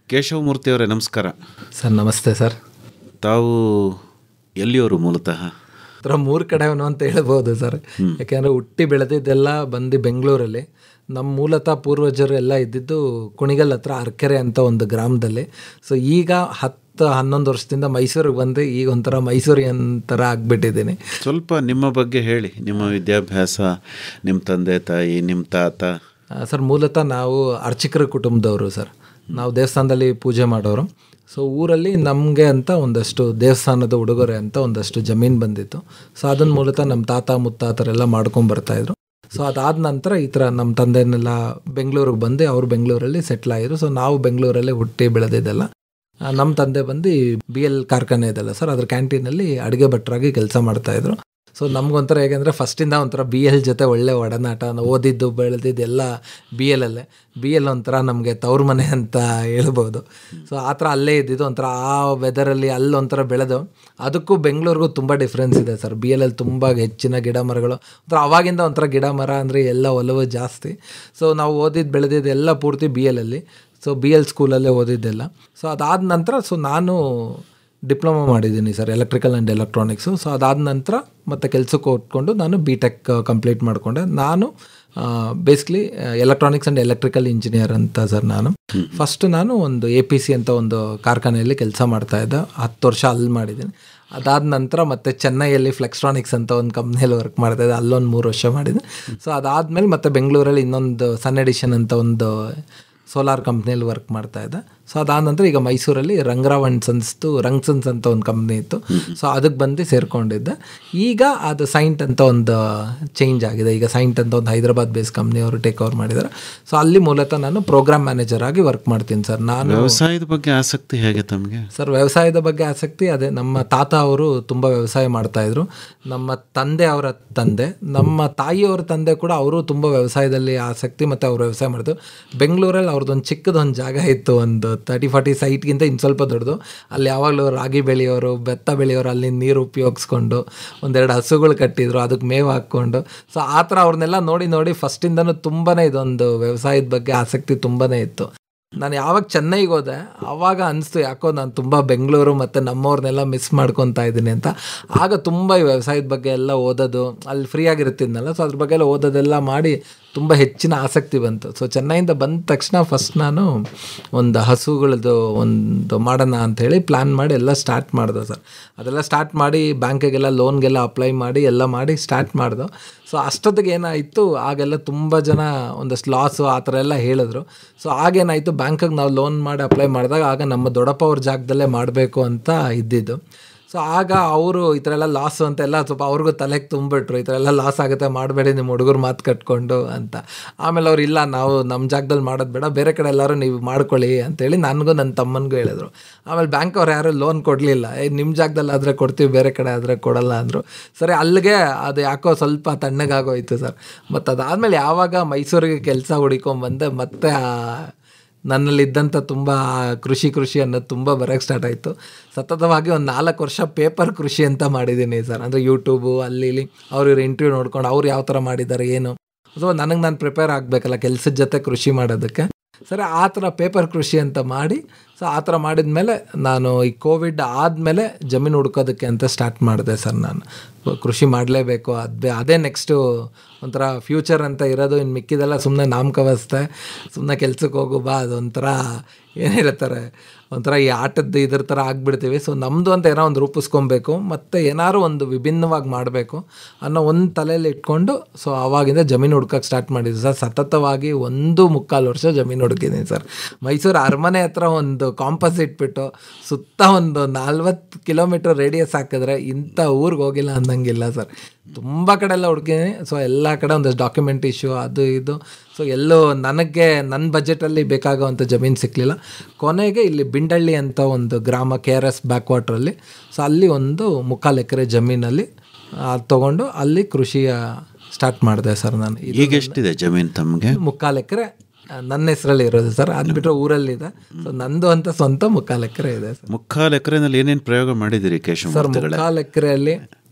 ಕೇಶವಮೂರ್ತಿ ಅವರೇ ನಮಸ್ಕಾರ. ಸರ್ ನಮಸ್ತೆ ಸರ್. ತಾವು ಎಲ್ಲಿಯವರು ಮೂಲತಃ? ಮೂರು ಕಡೆಯವನು ಅಂತ ಹೇಳ್ಬೋದು ಸರ್. ಯಾಕೆಂದರೆ ಹುಟ್ಟಿ ಬೆಳೆದಿದ್ದೆಲ್ಲ ಬಂದು ಬೆಂಗಳೂರಲ್ಲಿ. ನಮ್ಮ ಮೂಲತಃ ಪೂರ್ವಜರು ಎಲ್ಲ ಇದ್ದಿದ್ದು ಕುಣಿಗಲ್ ಹತ್ರ ಅರ್ಕೆರೆ ಅಂತ ಒಂದು ಗ್ರಾಮದಲ್ಲಿ. ಸೊ ಈಗ 10-11 ವರ್ಷದಿಂದ ಮೈಸೂರಿಗೆ ಬಂದು ಈಗ ಒಂಥರ ಮೈಸೂರಿಯನ್ ಥರ ಆಗಿಬಿಟ್ಟಿದ್ದೀನಿ. ಸ್ವಲ್ಪ ನಿಮ್ಮ ಬಗ್ಗೆ ಹೇಳಿ. ನಿಮ್ಮ ವಿದ್ಯಾಭ್ಯಾಸ, ನಿಮ್ಮ ತಂದೆ ತಾಯಿ, ನಿಮ್ಮ ತಾತ? ಸರ್ ಮೂಲತಃ ನಾವು ಅರ್ಚಕರ ಕುಟುಂಬದವರು ಸರ್. ನಾವು ದೇವಸ್ಥಾನದಲ್ಲಿ ಪೂಜೆ ಮಾಡೋರು. ಸೊ ಊರಲ್ಲಿ ನಮಗೆ ಅಂತ ಒಂದಷ್ಟು ದೇವಸ್ಥಾನದ ಉಡುಗೊರೆ ಅಂತ ಒಂದಷ್ಟು ಜಮೀನು ಬಂದಿತ್ತು. ಸೊ ಅದನ್ನು ಮೂಲತಃ ನಮ್ಮ ತಾತ ಮುತ್ತಾತರೆಲ್ಲ ಮಾಡ್ಕೊಂಬರ್ತಾಯಿದ್ರು. ಸೊ ಅದಾದ ನಂತರ ಈ ಥರ ನಮ್ಮ ತಂದೆನೆಲ್ಲ ಬೆಂಗಳೂರಿಗೆ ಬಂದು ಅವರು ಬೆಂಗಳೂರಲ್ಲಿ ಸೆಟ್ಲ್ ಆಗಿದ್ರು. ಸೊ ನಾವು ಬೆಂಗಳೂರಲ್ಲೇ ಹುಟ್ಟಿ ಬೆಳೆದಿದ್ದೆಲ್ಲ. ನಮ್ಮ ತಂದೆ ಬಂದು BL ಕಾರ್ಖಾನೆ ಇದೆಲ್ಲ ಸರ್, ಅದ್ರ ಕ್ಯಾಂಟೀನಲ್ಲಿ ಅಡುಗೆ ಭಟ್ರಾಗಿ ಕೆಲಸ ಮಾಡ್ತಾಯಿದ್ರು. ಸೊ ನಮಗೊಂಥರ ಹೇಗೆಂದರೆ ಫಸ್ಟಿಂದ ಒಂಥರ BL ಜೊತೆ ಒಳ್ಳೆ ಒಡನಾಟ. ನಾವು ಓದಿದ್ದು ಬೆಳೆದಿದ್ದು ಎಲ್ಲ BL BL ಒಂಥರ ನಮಗೆ ತವ್ರ ಮನೆ ಅಂತ ಹೇಳ್ಬೋದು. ಸೊ ಆ ಥರ ಅಲ್ಲೇ ಇದ್ದಿದ್ದು ಒಂಥರ ಆ ವೆದರಲ್ಲಿ ಅಲ್ಲೊಂಥರ ಬೆಳೆದು. ಅದಕ್ಕೂ ಬೆಂಗಳೂರಿಗೂ ತುಂಬ ಡಿಫ್ರೆನ್ಸ್ ಇದೆ ಸರ್. BL ತುಂಬ ಹೆಚ್ಚಿನ ಗಿಡ ಮರಗಳು, ಒಂಥರ ಅವಾಗಿಂದ ಒಂಥರ ಗಿಡ ಮರ ಅಂದರೆ ಎಲ್ಲ ಒಲವು ಜಾಸ್ತಿ. ಸೊ ನಾವು ಓದಿದ್ದು ಬೆಳೆದಿದ್ದು ಎಲ್ಲ ಪೂರ್ತಿ BL. So BL ಸ್ಕೂಲಲ್ಲೇ ಓದಿದ್ದೆಲ್ಲ. ಸೊ ಅದಾದ ನಂತರ ನಾನು ಡಿಪ್ಲೊಮಾ ಮಾಡಿದ್ದೀನಿ sir, electrical and electronics. So ಅದಾದ ನಂತರ ಮತ್ತೆ ಕೆಲಸಕ್ಕೆ ಓದ್ಕೊಂಡು ನಾನು B.Tech ಕಂಪ್ಲೀಟ್ ಮಾಡಿಕೊಂಡೆ. ನಾನು basically electronics and electrical engineer ಅಂತ ಸರ್. ನಾನು ಒಂದು APC ಅಂತ ಒಂದು ಕಾರ್ಖಾನೆಯಲ್ಲಿ ಕೆಲಸ ಮಾಡ್ತಾಯಿದ್ದೆ. 10 ವರ್ಷ ಅಲ್ಲಿ ಮಾಡಿದ್ದೀನಿ. ಅದಾದ ನಂತರ ಮತ್ತೆ ಚೆನ್ನೈಯಲ್ಲಿ ಫ್ಲೆಕ್ಸ್ಟ್ರಾನಿಕ್ಸ್ ಅಂತ ಒಂದು ಕಂಪ್ನಿಯಲ್ಲಿ ವರ್ಕ್ ಮಾಡ್ತಾಯಿದ್ದೆ. ಅಲ್ಲೊಂದು 3 ವರ್ಷ ಮಾಡಿದ್ದೀನಿ. ಸೊ ಅದಾದಮೇಲೆ ಮತ್ತೆ ಬೆಂಗಳೂರಲ್ಲಿ ಇನ್ನೊಂದು ಸನ್ ಎಡಿಷನ್ ಅಂತ ಒಂದು ಸೋಲಾರ್ ಕಂಪ್ನಿಯಲ್ಲಿ ವರ್ಕ್ ಮಾಡ್ತಾಯಿದ್ದೆ. ಸೊ ಅದಾದ ನಂತರ ಈಗ ಮೈಸೂರಲ್ಲಿ ರಂಗರಾವ್ ಆ್ಯಂಡ್ ಸನ್ಸ್ ಅಂತ ಒಂದು ಕಂಪ್ನಿ ಇತ್ತು. ಸೊ ಅದಕ್ಕೆ ಬಂದು ಸೇರಿಕೊಂಡಿದ್ದೆ. ಈಗ ಅದು ಸೈಂಟ್ ಅಂತ ಒಂದು ಚೇಂಜ್ ಆಗಿದೆ. ಈಗ ಸೈಂಟ್ ಅಂತ ಒಂದು ಹೈದರಾಬಾದ್ ಬೇಸ್ ಕಂಪ್ನಿ ಅವರು ಟೇಕ್ ಓವರ್ ಮಾಡಿದ್ದಾರೆ. ಸೊ ಅಲ್ಲಿ ಮೂಲತಃ ನಾನು ಪ್ರೋಗ್ರಾಮ್ ಮ್ಯಾನೇಜರ್ ಆಗಿ ವರ್ಕ್ ಮಾಡ್ತೀನಿ ಸರ್. ನಾನು ವ್ಯವಸಾಯದ ಬಗ್ಗೆ ಆಸಕ್ತಿ ಹೇಗೆ ತಮಗೆ? ಸರ್ ವ್ಯವಸಾಯದ ಬಗ್ಗೆ ಆಸಕ್ತಿ ಅದೇ, ನಮ್ಮ ತಾತ ಅವರು ತುಂಬ ವ್ಯವಸಾಯ ಮಾಡ್ತಾಯಿದ್ರು. ನಮ್ಮ ತಂದೆ ಅವರ ತಂದೆ, ನಮ್ಮ ತಾಯಿಯವರ ತಂದೆ ಕೂಡ ಅವರು ತುಂಬ ವ್ಯವಸಾಯದಲ್ಲಿ ಆಸಕ್ತಿ ಮತ್ತು ಅವರು ವ್ಯವಸಾಯ ಮಾಡಿದ್ರು. ಬೆಂಗಳೂರಲ್ಲಿ ಅವ್ರದ್ದೊಂದು ಚಿಕ್ಕದೊಂದು ಜಾಗ ಇತ್ತು, ಒಂದು 30-40 ಸೈಟ್ಗಿಂತ ಇನ್ನು ಸ್ವಲ್ಪ ದೊಡ್ಡದು. ಅಲ್ಲಿ ಯಾವಾಗಲೂ ರಾಗಿ ಬೆಳೆಯೋರು, ಬೆತ್ತ ಬೆಳೆಯೋರು, ಅಲ್ಲಿ ನೀರು ಉಪಯೋಗಿಸ್ಕೊಂಡು 1-2 ಹಸುಗಳು ಕಟ್ಟಿದ್ರು, ಅದಕ್ಕೆ ಮೇವು ಹಾಕ್ಕೊಂಡು. ಸೊ ಆ ಥರ ಅವ್ರನ್ನೆಲ್ಲ ನೋಡಿ ಫಸ್ಟಿಂದನೂ ತುಂಬಾ ಇದೊಂದು ವ್ಯವಸಾಯದ ಬಗ್ಗೆ ಆಸಕ್ತಿ ತುಂಬಾ ಇತ್ತು. ನಾನು ಯಾವಾಗ ಚೆನ್ನೈಗೆ ಹೋದೆ ಆವಾಗ ಅನಿಸ್ತು ಯಾಕೋ ನಾನು ತುಂಬ ಬೆಂಗಳೂರು ಮತ್ತು ನಮ್ಮವ್ರನ್ನೆಲ್ಲ ಮಿಸ್ ಮಾಡ್ಕೊತಾ ಇದ್ದೀನಿ ಅಂತ. ಆಗ ತುಂಬ ಈ ವ್ಯವಸಾಯದ ಬಗ್ಗೆ ಎಲ್ಲ ಓದೋದು, ಅಲ್ಲಿ ಫ್ರೀಯಾಗಿರ್ತಿದ್ನಲ್ಲ, ಸೊ ಅದ್ರ ಬಗ್ಗೆ ಎಲ್ಲ ಓದೋದೆಲ್ಲ ಮಾಡಿ ತುಂಬ ಹೆಚ್ಚಿನ ಆಸಕ್ತಿ ಬಂತು. ಸೊ ಚೆನ್ನೈಯಿಂದ ಬಂದ ತಕ್ಷಣ ಫಸ್ಟ್ ನಾನು ಒಂದು ಹಸುಗಳದ್ದು ಒಂದು ಮಾಡೋಣ ಅಂಥೇಳಿ ಪ್ಲ್ಯಾನ್ ಮಾಡಿ ಎಲ್ಲ ಸ್ಟಾರ್ಟ್ ಮಾಡಿದೆ ಸರ್. ಅದೆಲ್ಲ ಸ್ಟಾರ್ಟ್ ಮಾಡಿ ಬ್ಯಾಂಕಿಗೆಲ್ಲ ಲೋನ್ಗೆಲ್ಲ ಅಪ್ಲೈ ಮಾಡಿ ಎಲ್ಲ ಮಾಡಿ ಸ್ಟಾರ್ಟ್ ಮಾಡಿದೆ. ಸೊ ಅಷ್ಟೊತ್ತಿಗೆ ಏನಾಯಿತು, ಆಗೆಲ್ಲ ತುಂಬ ಜನ ಒಂದಷ್ಟು ಲಾಸು ಆ ಥರ ಎಲ್ಲ ಹೇಳಿದ್ರು. ಸೊ ಆಗೇನಾಯಿತು, ಬ್ಯಾಂಕಿಗೆ ನಾವು ಲೋನ್ ಮಾಡಿ ಅಪ್ಲೈ ಮಾಡಿದಾಗ ಆಗ ನಮ್ಮ ದೊಡ್ಡಪ್ಪ ಅವ್ರ ಜಾಗದಲ್ಲೇ ಮಾಡಬೇಕು ಅಂತ ಇದ್ದಿದ್ದು. ಸೊ ಆಗ ಅವರು ಈ ಥರ ಎಲ್ಲ ಲಾಸು ಅಂತೆಲ್ಲ ಸ್ವಲ್ಪ ಅವ್ರಿಗೂ ತಲೆಗೆ ತುಂಬಿಟ್ರು, ಈ ಥರ ಎಲ್ಲ ಲಾಸ್ ಆಗುತ್ತೆ, ಮಾಡಬೇಡಿ, ನಿಮ್ಮ ಹುಡುಗರು ಮಾತು ಕಟ್ಕೊಂಡು ಅಂತ. ಆಮೇಲೆ ಅವ್ರು ಇಲ್ಲ, ನಾವು ನಮ್ಮ ಜಾಗದಲ್ಲಿ ಮಾಡೋದು ಬೇಡ, ಬೇರೆ ಕಡೆ ಎಲ್ಲರೂ ನೀವು ಮಾಡ್ಕೊಳ್ಳಿ ಅಂತೇಳಿ ನನಗೂ ನನ್ನ ತಮ್ಮನಿಗೂ ಹೇಳಿದ್ರು. ಆಮೇಲೆ ಬ್ಯಾಂಕ್ ಅವ್ರು ಯಾರೂ ಲೋನ್ ಕೊಡಲಿಲ್ಲ. ನಿಮ್ಮ ಜಾಗದಲ್ಲಿ ಆದರೆ ಕೊಡ್ತೀವಿ, ಬೇರೆ ಕಡೆ ಆದರೆ ಕೊಡಲ್ಲ ಅಂದರು. ಸರಿ, ಅಲ್ಲಿಗೆ ಅದು ಯಾಕೋ ಸ್ವಲ್ಪ ತಣ್ಣಗಾಗೋಯ್ತು ಸರ್. ಮತ್ತು ಅದಾದಮೇಲೆ ಯಾವಾಗ ಮೈಸೂರಿಗೆ ಕೆಲಸ ಹುಡ್ಕೊಂಬಂದೆ, ಮತ್ತೆ ನನ್ನಲ್ಲಿದ್ದಂಥ ತುಂಬ ಕೃಷಿ ಅನ್ನೋದು ತುಂಬ ಬರೋಕ್ಕೆ ಸ್ಟಾರ್ಟ್ ಆಯಿತು. ಸತತವಾಗಿ ಒಂದು 4 ವರ್ಷ ಪೇಪರ್ ಕೃಷಿ ಅಂತ ಮಾಡಿದ್ದೀನಿ ಸರ್. ಅಂದರೆ ಯೂಟ್ಯೂಬು ಅಲ್ಲಿ ಇಲ್ಲಿ ಅವ್ರ ಇಂಟರ್ವ್ಯೂ ನೋಡ್ಕೊಂಡು ಅವ್ರು ಯಾವ ಥರ ಮಾಡಿದ್ದಾರೆ ಏನು. ಸೊ ನಾನು ಪ್ರಿಪೇರ್ ಆಗಬೇಕಲ್ಲ ಕೆಲಸದ ಜೊತೆ ಕೃಷಿ ಮಾಡೋದಕ್ಕೆ. ಸರಿ, ಆ ಥರ ಪೇಪರ್ ಕೃಷಿ ಅಂತ ಮಾಡಿ, ಸೊ ಆ ಥರ ಮಾಡಿದ ಮೇಲೆ ನಾನು ಈ ಕೋವಿಡ್ ಆದಮೇಲೆ ಜಮೀನು ಹುಡ್ಕೋದಕ್ಕೆ ಅಂತ ಸ್ಟಾರ್ಟ್ ಮಾಡಿದೆ ಸರ್. ನಾನು ಕೃಷಿ ಮಾಡಲೇಬೇಕು, ಅದೇ ನೆಕ್ಸ್ಟು ಒಂಥರ ಫ್ಯೂಚರ್ ಅಂತ ಇರೋದು. ಇನ್ನು ಮಿಕ್ಕಿದೆಲ್ಲ ಸುಮ್ಮನೆ ನಾಮಕವಸ್ತೆ, ಸುಮ್ಮನೆ ಕೆಲ್ಸಕ್ಕೆ ಹೋಗು ಬಾ, ಅದೊಂಥರ ಏನಿರ್ತಾರೆ ಒಂಥರ ಈ ಆಟದ ಇದ್ರ ಥರ ಆಗಿಬಿಡ್ತೀವಿ. ಸೊ ನಮ್ಮದು ಅಂತ ಏನೋ ಒಂದು ರೂಪಿಸ್ಕೊಬೇಕು ಮತ್ತು ಏನಾದ್ರು ಒಂದು ವಿಭಿನ್ನವಾಗಿ ಮಾಡಬೇಕು ಅನ್ನೋ ಒಂದು ತಲೆಯಲ್ಲಿ ಇಟ್ಕೊಂಡು ಸೊ ಆವಾಗಿಂದ ಜಮೀನು ಹುಡ್ಕೋಕ್ಕೆ ಸ್ಟಾರ್ಟ್ ಮಾಡಿದ್ವಿ ಸರ್. ಸತತವಾಗಿ 1.25 ವರ್ಷ ಜಮೀನು ಹುಡುಕಿದ್ದೀನಿ ಸರ್. ಮೈಸೂರು ಅರಮನೆ ಹತ್ರ ಒಂದು ಕಾಂಪಸ್ ಇಟ್ಬಿಟ್ಟು ಸುತ್ತ ಒಂದು 40 ಕಿಲೋಮೀಟರ್ ರೇಡಿಯಸ್ ಹಾಕಿದ್ರೆ ಇಂಥ ಊರಿಗೆ ಹೋಗಿಲ್ಲ ಅನ್ನಂಗಿಲ್ಲ ಸರ್. ತುಂಬ ಕಡೆ ಎಲ್ಲ ಹುಡುಕಿದ್ದೀನಿ. ಸೊ ಎಲ್ಲ ಕಡೆ ಒಂದಷ್ಟು ಡಾಕ್ಯುಮೆಂಟ್ ಇಶ್ಯೂ ಅದು ಇದು. ಸೊ ಎಲ್ಲೂ ನನಗೆ ನನ್ನ ಬಜೆಟಲ್ಲಿ ಬೇಕಾಗೋವಂಥ ಜಮೀನು ಸಿಕ್ಕಲಿಲ್ಲ. ಕೊನೆಗೆ ಇಲ್ಲಿ ಬಿಂಡಳ್ಳಿ ಅಂತ ಒಂದು ಗ್ರಾಮ KRS ಬ್ಯಾಕ್ ವಾಟ್ರಲ್ಲಿ, ಸೊ ಅಲ್ಲಿ ಒಂದು 3/4 ಎಕರೆ ಜಮೀನಲ್ಲಿ ತೊಗೊಂಡು ಅಲ್ಲಿ ಕೃಷಿಯ ಸ್ಟಾರ್ಟ್ ಮಾಡಿದೆ ಸರ್ ನಾನು. ಈಗ ಎಷ್ಟಿದೆ ಜಮೀನು ತಮಗೆ? 3/4 ಎಕರೆ ನನ್ನ ಹೆಸರಲ್ಲಿ ಇರೋದು ಸರ್. ಅದು ಬಿಟ್ಟರೆ ಊರಲ್ಲಿದೆ. ಸೊ ನಂದು ಅಂತ ಸ್ವಂತ 3/4 ಎಕರೆ ಇದೆ ಸರ್. 3/4 ಎಕರೆನಲ್ಲಿ ಏನೇನು ಪ್ರಯೋಗ ಮಾಡಿದ್ದೀರಿ ಕೇಶವ ಸರ್? 3/4 ಎಕರೆಯಲ್ಲಿ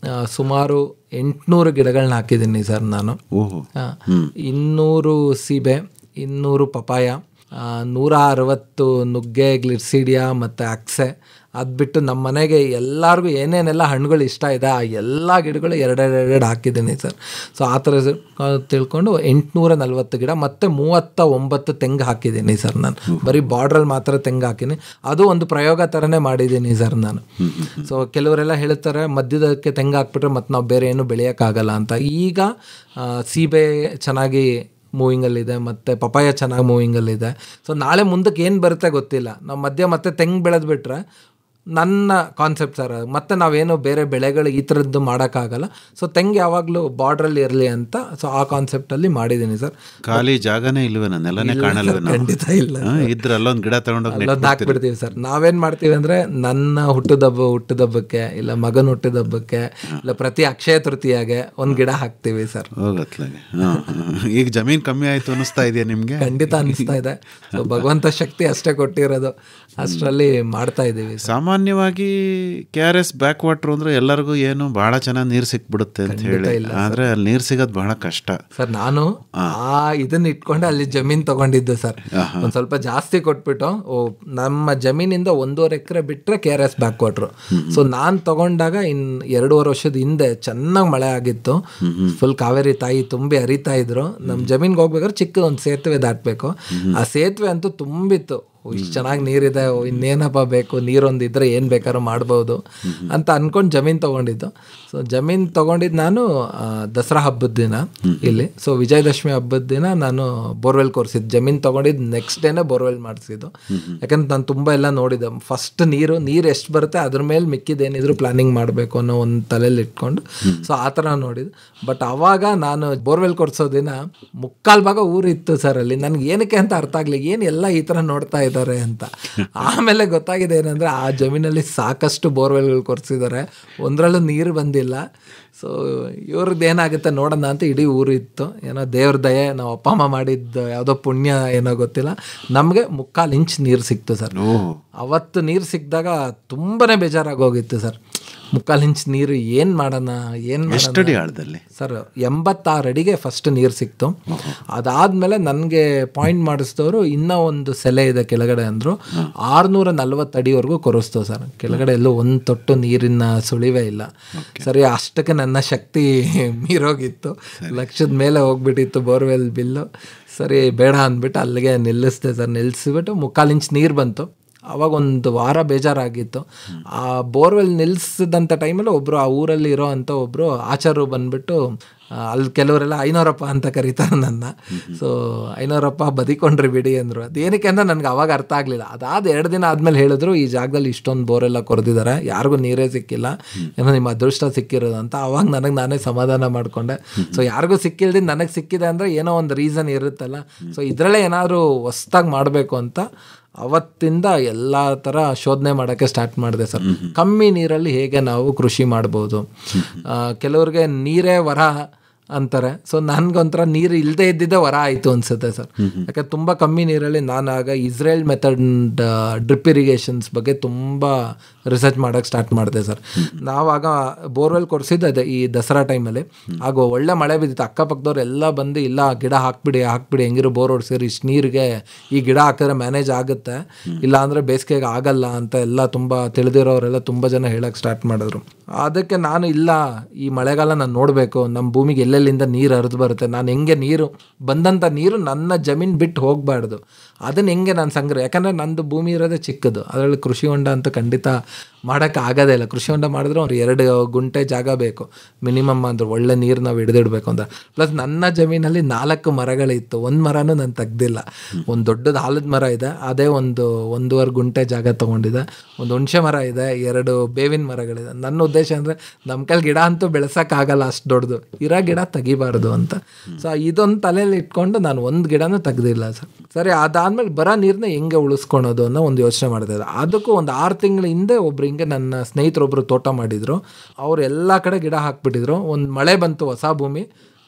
ಸುಮಾರು 800 ಗಿಡಗಳನ್ನ ಹಾಕಿದ್ದೀನಿ ಸರ್ ನಾನು. 200 ಸೀಬೆ, 200 ಪಪಾಯ, 160 ನುಗ್ಗೆ, ಗ್ಲಿರ್ಸಿಡಿಯಾ ಮತ್ತು ಅಕ್ಸೆ. ಅದು ಬಿಟ್ಟು ನಮ್ಮ ಮನೆಗೆ ಎಲ್ಲರಿಗೂ ಏನೇನೆಲ್ಲ ಹಣ್ಣುಗಳು ಇಷ್ಟ ಇದೆ ಆ ಎಲ್ಲ ಗಿಡಗಳು ಎರಡೆರಡು ಹಾಕಿದ್ದೀನಿ ಸರ್. ಸೊ ಆ ಥರ ತಿಳ್ಕೊಂಡು 840 ಗಿಡ ಮತ್ತು 39 ತೆಂಗು ಹಾಕಿದ್ದೀನಿ ಸರ್. ನಾನು ಬರೀ ಬಾರ್ಡ್ರಲ್ಲಿ ಮಾತ್ರ ತೆಂಗು ಹಾಕಿನಿ. ಅದು ಒಂದು ಪ್ರಯೋಗ ಥರನೇ ಮಾಡಿದ್ದೀನಿ ಸರ್ ನಾನು. ಸೊ ಕೆಲವರೆಲ್ಲ ಹೇಳ್ತಾರೆ ಮಧ್ಯದಕ್ಕೆ ತೆಂಗು ಹಾಕ್ಬಿಟ್ರೆ ಮತ್ತು ನಾವು ಬೇರೆ ಏನು ಬೆಳೆಯೋಕ್ಕಾಗಲ್ಲ ಅಂತ. ಈಗ ಸೀಬೆ ಚೆನ್ನಾಗಿ ಮೂವಿಂಗಲ್ಲಿದೆ ಮತ್ತು ಪಪಾಯ ಚೆನ್ನಾಗಿ ಮೂವಿಂಗಲ್ಲಿದೆ. ಸೊ ನಾಳೆ ಮುಂದಕ್ಕೆ ಏನು ಬರುತ್ತೆ ಗೊತ್ತಿಲ್ಲ. ನಾವು ಮತ್ತೆ ತೆಂಗು ಬೆಳೆದ್ಬಿಟ್ರೆ ನನ್ನ ಕಾನ್ಸೆಪ್ಟ್ ಸರ್, ಮತ್ತು ನಾವೇನು ಬೇರೆ ಬೆಳೆಗಳು ಈ ಥರದ್ದು ಮಾಡೋಕ್ಕಾಗಲ್ಲ. ಸೊ ತೆಂಗು ಯಾವಾಗಲೂ ಬಾರ್ಡ್ರಲ್ಲಿ ಇರಲಿ ಅಂತ ಸೊ ಆ ಕಾನ್ಸೆಪ್ಟಲ್ಲಿ ಮಾಡಿದ್ದೀನಿ ಸರ್. ಖಾಲಿ ಜಾಗನೇ ಇಲ್ವೇ, ನೆಲನೇ ಕಾಣಲ್ವೇ? ಖಂಡಿತ ಇಲ್ಲ. ಇದ್ರೆ ಅಲ್ಲೊಂದು ಗಿಡ ತಗೊಂಡೋಗಿ ಹಾಕ್ಬಿಡ್ತೀವಿ ಸರ್. ನಾವೇನು ಮಾಡ್ತೀವಿ ಅಂದರೆ ನನ್ನ ಹುಟ್ಟುದಬ್ಬಕ್ಕೆ ಇಲ್ಲ ಮಗನ ಹುಟ್ಟುದಬ್ಬಕ್ಕೆ ಇಲ್ಲ ಪ್ರತಿ ಅಕ್ಷಯ ತೃತೀಯಾಗೆ ಒಂದು ಗಿಡ ಹಾಕ್ತೀವಿ ಸರ್. ಹೋಗತ್ಲಾಗೆ ಈಗ ಜಮೀನು ಕಮ್ಮಿ ಆಯಿತು ಅನ್ನಿಸ್ತಾ ಇದೆಯಾ ನಿಮಗೆ? ಖಂಡಿತ ಅನ್ನಿಸ್ತಾ ಇದೆ. ಸೊ ಭಗವಂತ ಶಕ್ತಿ ಅಷ್ಟೇ ಕೊಟ್ಟಿರೋದು, ಅಷ್ಟರಲ್ಲಿ ಮಾಡ್ತಾ ಇದ್ದೀವಿ. ಸಾಮಾನ್ಯವಾಗಿ KRS ಬ್ಯಾಕ್ ವಾಟರ್ ಅಂದರೆ ಎಲ್ಲರಿಗೂ ಏನು ಭಾಳ ಚೆನ್ನಾಗಿ ನೀರು ಸಿಕ್ಬಿಡುತ್ತೆ ಅಂತ ಹೇಳಿ, ಆದರೆ ಅಲ್ಲಿ ನೀರು ಸಿಗೋದು ಬಹಳ ಕಷ್ಟ ಸರ್. ನಾನು ಇದನ್ನ ಇಟ್ಕೊಂಡು ಅಲ್ಲಿ ಜಮೀನು ತಗೊಂಡಿದ್ದು ಸರ್. ಒಂದು ಸ್ವಲ್ಪ ಜಾಸ್ತಿ ಕೊಟ್ಬಿಟ್ಟು ನಮ್ಮ ಜಮೀನಿಂದ 1.5 ಎಕರೆ ಬಿಟ್ಟರೆ KRS ಬ್ಯಾಕ್ ವಾಟ್ರು. ಸೊ ನಾನು ತಗೊಂಡಾಗ 2.5 ವರ್ಷದ ಹಿಂದೆ ಚೆನ್ನಾಗಿ ಮಳೆ ಆಗಿತ್ತು. ಫುಲ್ ಕಾವೇರಿ ತಾಯಿ ತುಂಬಿ ಹರಿತಾ ಇದ್ರು. ನಮ್ಮ ಜಮೀನ್ಗೆ ಹೋಗ್ಬೇಕಾದ್ರೆ ಚಿಕ್ಕದೊಂದು ಸೇತುವೆ ದಾಟಬೇಕು. ಆ ಸೇತುವೆ ಅಂತೂ ತುಂಬಿತ್ತು. ಇಷ್ಟು ಚೆನ್ನಾಗಿ ನೀರಿದೆ, ಇನ್ನೇನಪ್ಪ ಬೇಕು, ನೀರೊಂದಿದ್ರೆ ಏನು ಬೇಕಾದ್ರೂ ಮಾಡ್ಬೋದು ಅಂತ ಅಂದ್ಕೊಂಡು ಜಮೀನು ತೊಗೊಂಡಿದ್ದು. ಸೊ ಜಮೀನು ತೊಗೊಂಡಿದ್ದು ನಾನು ದಸರಾ ಹಬ್ಬದ ದಿನ ಇಲ್ಲಿ. ಸೊ ವಿಜಯದಶಮಿ ಹಬ್ಬದ ದಿನ ನಾನು ಬೋರ್ವೆಲ್ ಕೊರೆಸಿದ್ದು. ಜಮೀನು ತೊಗೊಂಡಿದ್ದು ನೆಕ್ಸ್ಟ್ ಡೇನೇ ಬೋರ್ವೆಲ್ ಮಾಡಿಸಿದ್ದು. ಯಾಕಂದ್ರೆ ನಾನು ತುಂಬ ಎಲ್ಲ ನೋಡಿದ್ದೆ. ಫಸ್ಟ್ ನೀರು ಎಷ್ಟು ಬರುತ್ತೆ ಅದ್ರ ಮೇಲೆ ಮಿಕ್ಕಿದ್ದೇನಿದ್ರು ಪ್ಲಾನಿಂಗ್ ಮಾಡಬೇಕು ಅನ್ನೋ ಒಂದು ತಲೆಯಲ್ಲಿ ಇಟ್ಕೊಂಡು ಸೊ ಆ ಥರ ನೋಡಿದ್ದು. ಬಟ್ ಆವಾಗ ನಾನು ಬೋರ್ವೆಲ್ ಕೊರೆಸೋ ದಿನ 3/4 ಭಾಗ ಊರಿತ್ತು ಸರ್ ಅಲ್ಲಿ. ನನಗೆ ಏನಕ್ಕೆ ಅಂತ ಅರ್ಥ ಆಗಲಿ, ಏನು ಎಲ್ಲ ಈ ಥರ ನೋಡ್ತಾ ಇದ್ದಾರೆ ಅಂತ. ಆಮೇಲೆ ಗೊತ್ತಾಗಿದೆ ಏನಂದರೆ ಆ ಜಮೀನಲ್ಲಿ ಸಾಕಷ್ಟು ಬೋರ್ವೆಲ್ಗಳು ಕೊರೆಸಿದ್ದಾರೆ, ಒಂದರಲ್ಲೂ ನೀರು ಬಂದಿಲ್ಲ. ಸೊ ಇವ್ರದ್ದು ಏನಾಗುತ್ತೆ ನೋಡೋಣ ಅಂತ ಇಡೀ ಊರು ಇತ್ತು. ಏನೋ ದೇವ್ರ ದಯೆ, ನಾವು ಅಪ್ಪ ಅಮ್ಮ ಮಾಡಿದ್ದು ಯಾವುದೋ ಪುಣ್ಯ ಏನೋ ಗೊತ್ತಿಲ್ಲ, ನಮಗೆ 3/4 ಇಂಚ್ ನೀರು ಸಿಕ್ತು ಸರ್. ಅವತ್ತು ನೀರು ಸಿಕ್ಕಿದಾಗ ತುಂಬಾ ಬೇಜಾರಾಗಿ ಹೋಗಿತ್ತು ಸರ್. 3/4 ಇಂಚ್ ನೀರು ಏನು ಮಾಡೋಣ ಆಳದಲ್ಲಿ ಸರ್? 86 ಅಡಿಗೆ ಫಸ್ಟ್ ನೀರು ಸಿಕ್ತು. ಅದಾದಮೇಲೆ ನನಗೆ ಪಾಯಿಂಟ್ ಮಾಡಿಸಿದವರು ಇನ್ನೂ ಒಂದು ಸೆಲೆ ಇದೆ ಕೆಳಗಡೆ ಅಂದರು. 640 ಅಡಿವರೆಗೂ ಕೊರೆಸ್ತೇವೆ ಸರ್. ಕೆಳಗಡೆ ಎಲ್ಲೂ ಒಂದು ತೊಟ್ಟು ನೀರಿನ ಸುಳಿವೇ ಇಲ್ಲ. ಸರಿ, ಅಷ್ಟಕ್ಕೆ ನನ್ನ ಶಕ್ತಿ ಮೀರೋಗಿತ್ತು. ಲಕ್ಷದ ಮೇಲೆ ಹೋಗ್ಬಿಟ್ಟಿತ್ತು ಬೋರ್ವೆಲ್ ಬಿಲ್ಲು. ಸರಿ ಬೇಡ ಅಂದ್ಬಿಟ್ಟು ಅಲ್ಲಿಗೆ ನಿಲ್ಲಿಸ್ದೆ ಸರ್. ನಿಲ್ಲಿಸ್ಬಿಟ್ಟು 3/4 ಇಂಚ್ ನೀರು ಬಂತು. ಅವಾಗ ಒಂದು ವಾರ ಬೇಜಾರಾಗಿತ್ತು. ಆ ಬೋರ್ವೆಲ್ ನಿಲ್ಲಿಸಿದಂಥ ಟೈಮಲ್ಲಿ ಒಬ್ಬರು ಆ ಊರಲ್ಲಿ ಇರೋ ಅಂಥ ಒಬ್ಬರು ಆಚಾರ್ಯರು ಬಂದುಬಿಟ್ಟು ಅಲ್ಲಿ ಕೆಲವರೆಲ್ಲ ಐನೋರಪ್ಪ ಅಂತ ಕರೀತಾರೆ ನನ್ನ. ಸೊ ಐನೋರಪ್ಪ ಬದಿಕೊಂಡ್ರಿ ಬಿಡಿ ಅಂದರು. ಅದೇನಕ್ಕೆ ಅಂತ ನನಗೆ ಅವಾಗ ಅರ್ಥ ಆಗಲಿಲ್ಲ. ಅದಾದ 2 ದಿನ ಆದಮೇಲೆ ಹೇಳಿದ್ರು ಈ ಜಾಗದಲ್ಲಿ ಇಷ್ಟೊಂದು ಬೋರೆಲ್ಲ ಕೊರೆದಿದ್ದಾರೆ, ಯಾರಿಗೂ ನೀರೇ ಸಿಕ್ಕಿಲ್ಲ, ಏನೋ ನಿಮ್ಮ ಅದೃಷ್ಟ ಸಿಕ್ಕಿರೋದು ಅಂತ. ಅವಾಗ ನನಗೆ ನಾನೇ ಸಮಾಧಾನ ಮಾಡಿಕೊಂಡೆ. ಸೊ ಯಾರಿಗೂ ಸಿಕ್ಕಿಲ್ದಿ ನನಗೆ ಸಿಕ್ಕಿದೆ ಅಂದರೆ ಏನೋ ಒಂದು ರೀಸನ್ ಇರುತ್ತಲ್ಲ. ಸೊ ಇದರಲ್ಲೇ ಏನಾದರೂ ಹೊಸ್ದಾಗಿ ಮಾಡಬೇಕು ಅಂತ ಅವತ್ತಿಂದ ಎಲ್ಲ ಥರ ಶೋಧನೆ ಮಾಡೋಕ್ಕೆ ಸ್ಟಾರ್ಟ್ ಮಾಡಿದೆ ಸರ್. ಕಮ್ಮಿ ನೀರಲ್ಲಿ ಹೇಗೆ ನಾವು ಕೃಷಿ ಮಾಡ್ಬೋದು. ಕೆಲವ್ರಿಗೆ ನೀರೇ ವರ ಅಂತಾರೆ. ಸೊ ನನಗೊಂಥರ ನೀರು ಇಲ್ಲದೆ ಇದ್ದಿದ್ದೆ ವರ ಆಯಿತು ಅನಿಸುತ್ತೆ ಸರ್. ಯಾಕಂದ್ರೆ ತುಂಬ ಕಮ್ಮಿ ನೀರಲ್ಲಿ ನಾನು ಆಗ ಇಸ್ರೇಲ್ ಮೆಥಡ್ ಡ್ರಿಪ್ ಇರಿಗೇಷನ್ಸ್ ಬಗ್ಗೆ ತುಂಬ ರಿಸರ್ಚ್ ಮಾಡೋಕ್ಕೆ ಸ್ಟಾರ್ಟ್ ಮಾಡಿದೆ ಸರ್. ನಾವಾಗ ಬೋರ್ವೆಲ್ ಕೊರೆಸಿದ್ದೆ ಈ ದಸರಾ ಟೈಮಲ್ಲಿ. ಆಗ ಒಳ್ಳೆ ಮಳೆ ಬಿದ್ದಿತ್ತು. ಅಕ್ಕಪಕ್ಕದವ್ರು ಎಲ್ಲ ಬಂದು ಇಲ್ಲ ಗಿಡ ಹಾಕ್ಬಿಡಿ ಹೆಂಗಿರೋ ಬೋರ್ ಹೊಡ್ಸಿರಿ, ಇಷ್ಟು ನೀರಿಗೆ ಈ ಗಿಡ ಹಾಕಿದ್ರೆ ಮ್ಯಾನೇಜ್ ಆಗುತ್ತೆ, ಇಲ್ಲ ಅಂದರೆ ಬೇಸಿಗೆಗೆ ಆಗಲ್ಲ ಅಂತ ಎಲ್ಲ ತುಂಬ ತಿಳಿದಿರೋರೆಲ್ಲ ತುಂಬ ಜನ ಹೇಳೋಕ್ಕೆ ಸ್ಟಾರ್ಟ್ ಮಾಡಿದ್ರು. ಅದಕ್ಕೆ ನಾನು ಇಲ್ಲ, ಈ ಮಳೆಗಾಲ ನಾನು ನೋಡಬೇಕು, ನಮ್ಮ ಭೂಮಿಗೆ ಎಲ್ಲೆಲ್ಲಿಂದ ನೀರು ಹರಿದು ಬರುತ್ತೆ, ನಾನು ಹೆಂಗೆ ನೀರು ಬಂದಂಥ ನೀರು ನನ್ನ ಜಮೀನು ಬಿಟ್ಟು ಹೋಗಬಾರ್ದು, ಅದನ್ನು ಹೆಂಗೆ ನಾನು ಸಂಗ್ರಹ. ಯಾಕಂದರೆ ನಂದು ಭೂಮಿ ಇರೋದೇ ಚಿಕ್ಕದು, ಅದರಲ್ಲಿ ಕೃಷಿ ಹೊಂಡ ಅಂತ ಖಂಡಿತ ಮಾಡೋಕ್ಕೆ ಆಗೋದೇ ಇಲ್ಲ. ಕೃಷಿ ಹೊಂಡ ಮಾಡಿದ್ರೆ ಅವ್ರು 2 ಗುಂಟೆ ಜಾಗ ಬೇಕು ಮಿನಿಮಮ್ ಅಂದ್ರೆ ಒಳ್ಳೆ ನೀರು ನಾವು ಹಿಡಿದಿಡ್ಬೇಕು ಅಂತ. ಪ್ಲಸ್ ನನ್ನ ಜಮೀನಲ್ಲಿ 4 ಮರಗಳಿತ್ತು, 1 ಮರನೂ ನಾನು ತೆಗ್ದಿಲ್ಲ. ಒಂದು ದೊಡ್ಡದು ಆಲದ ಮರ ಇದೆ, ಅದೇ 1.5 ಗುಂಟೆ ಜಾಗ ತೊಗೊಂಡಿದೆ. ಒಂದು ಹುಣಸೆ ಮರ ಇದೆ, 2 ಬೇವಿನ ಮರಗಳಿದೆ. ನನ್ನ ಉದ್ದೇಶ ಅಂದರೆ ನಮ್ಮ ಕೈಲಿ ಗಿಡ ಅಂತೂ ಬೆಳೆಸೋಕ್ಕಾಗಲ್ಲ ಅಷ್ಟು ದೊಡ್ಡದು, ಇರೋ ಗಿಡ ತೆಗಿಬಾರ್ದು ಅಂತ. ಸೊ ಇದೊಂದು ತಲೆಯಲ್ಲಿ ಇಟ್ಕೊಂಡು ನಾನು ಒಂದು ಗಿಡನೂ ತೆಗ್ದಿಲ್ಲ ಸರ್. ಸರಿ, ಅದಾದಮೇಲೆ ಬರೋ ನೀರನ್ನ ಹೆಂಗೆ ಉಳಿಸ್ಕೊಳೋದು ಅನ್ನೋ ಒಂದು ಯೋಚನೆ ಮಾಡ್ತಾ ಇದ್ದೆ. ಅದಕ್ಕೂ ಒಂದು 6 ತಿಂಗಳ ಹಿಂದೆ ಒಬ್ರು ಹಿಂಗೆ ನನ್ನ ಸ್ನೇಹಿತರೊಬ್ಬರು ತೋಟ ಮಾಡಿದರು. ಅವರು ಎಲ್ಲ ಕಡೆ ಗಿಡ ಹಾಕ್ಬಿಟ್ಟಿದ್ರು. ಒಂದು ಮಳೆ ಬಂತು, ಹೊಸ ಭೂಮಿ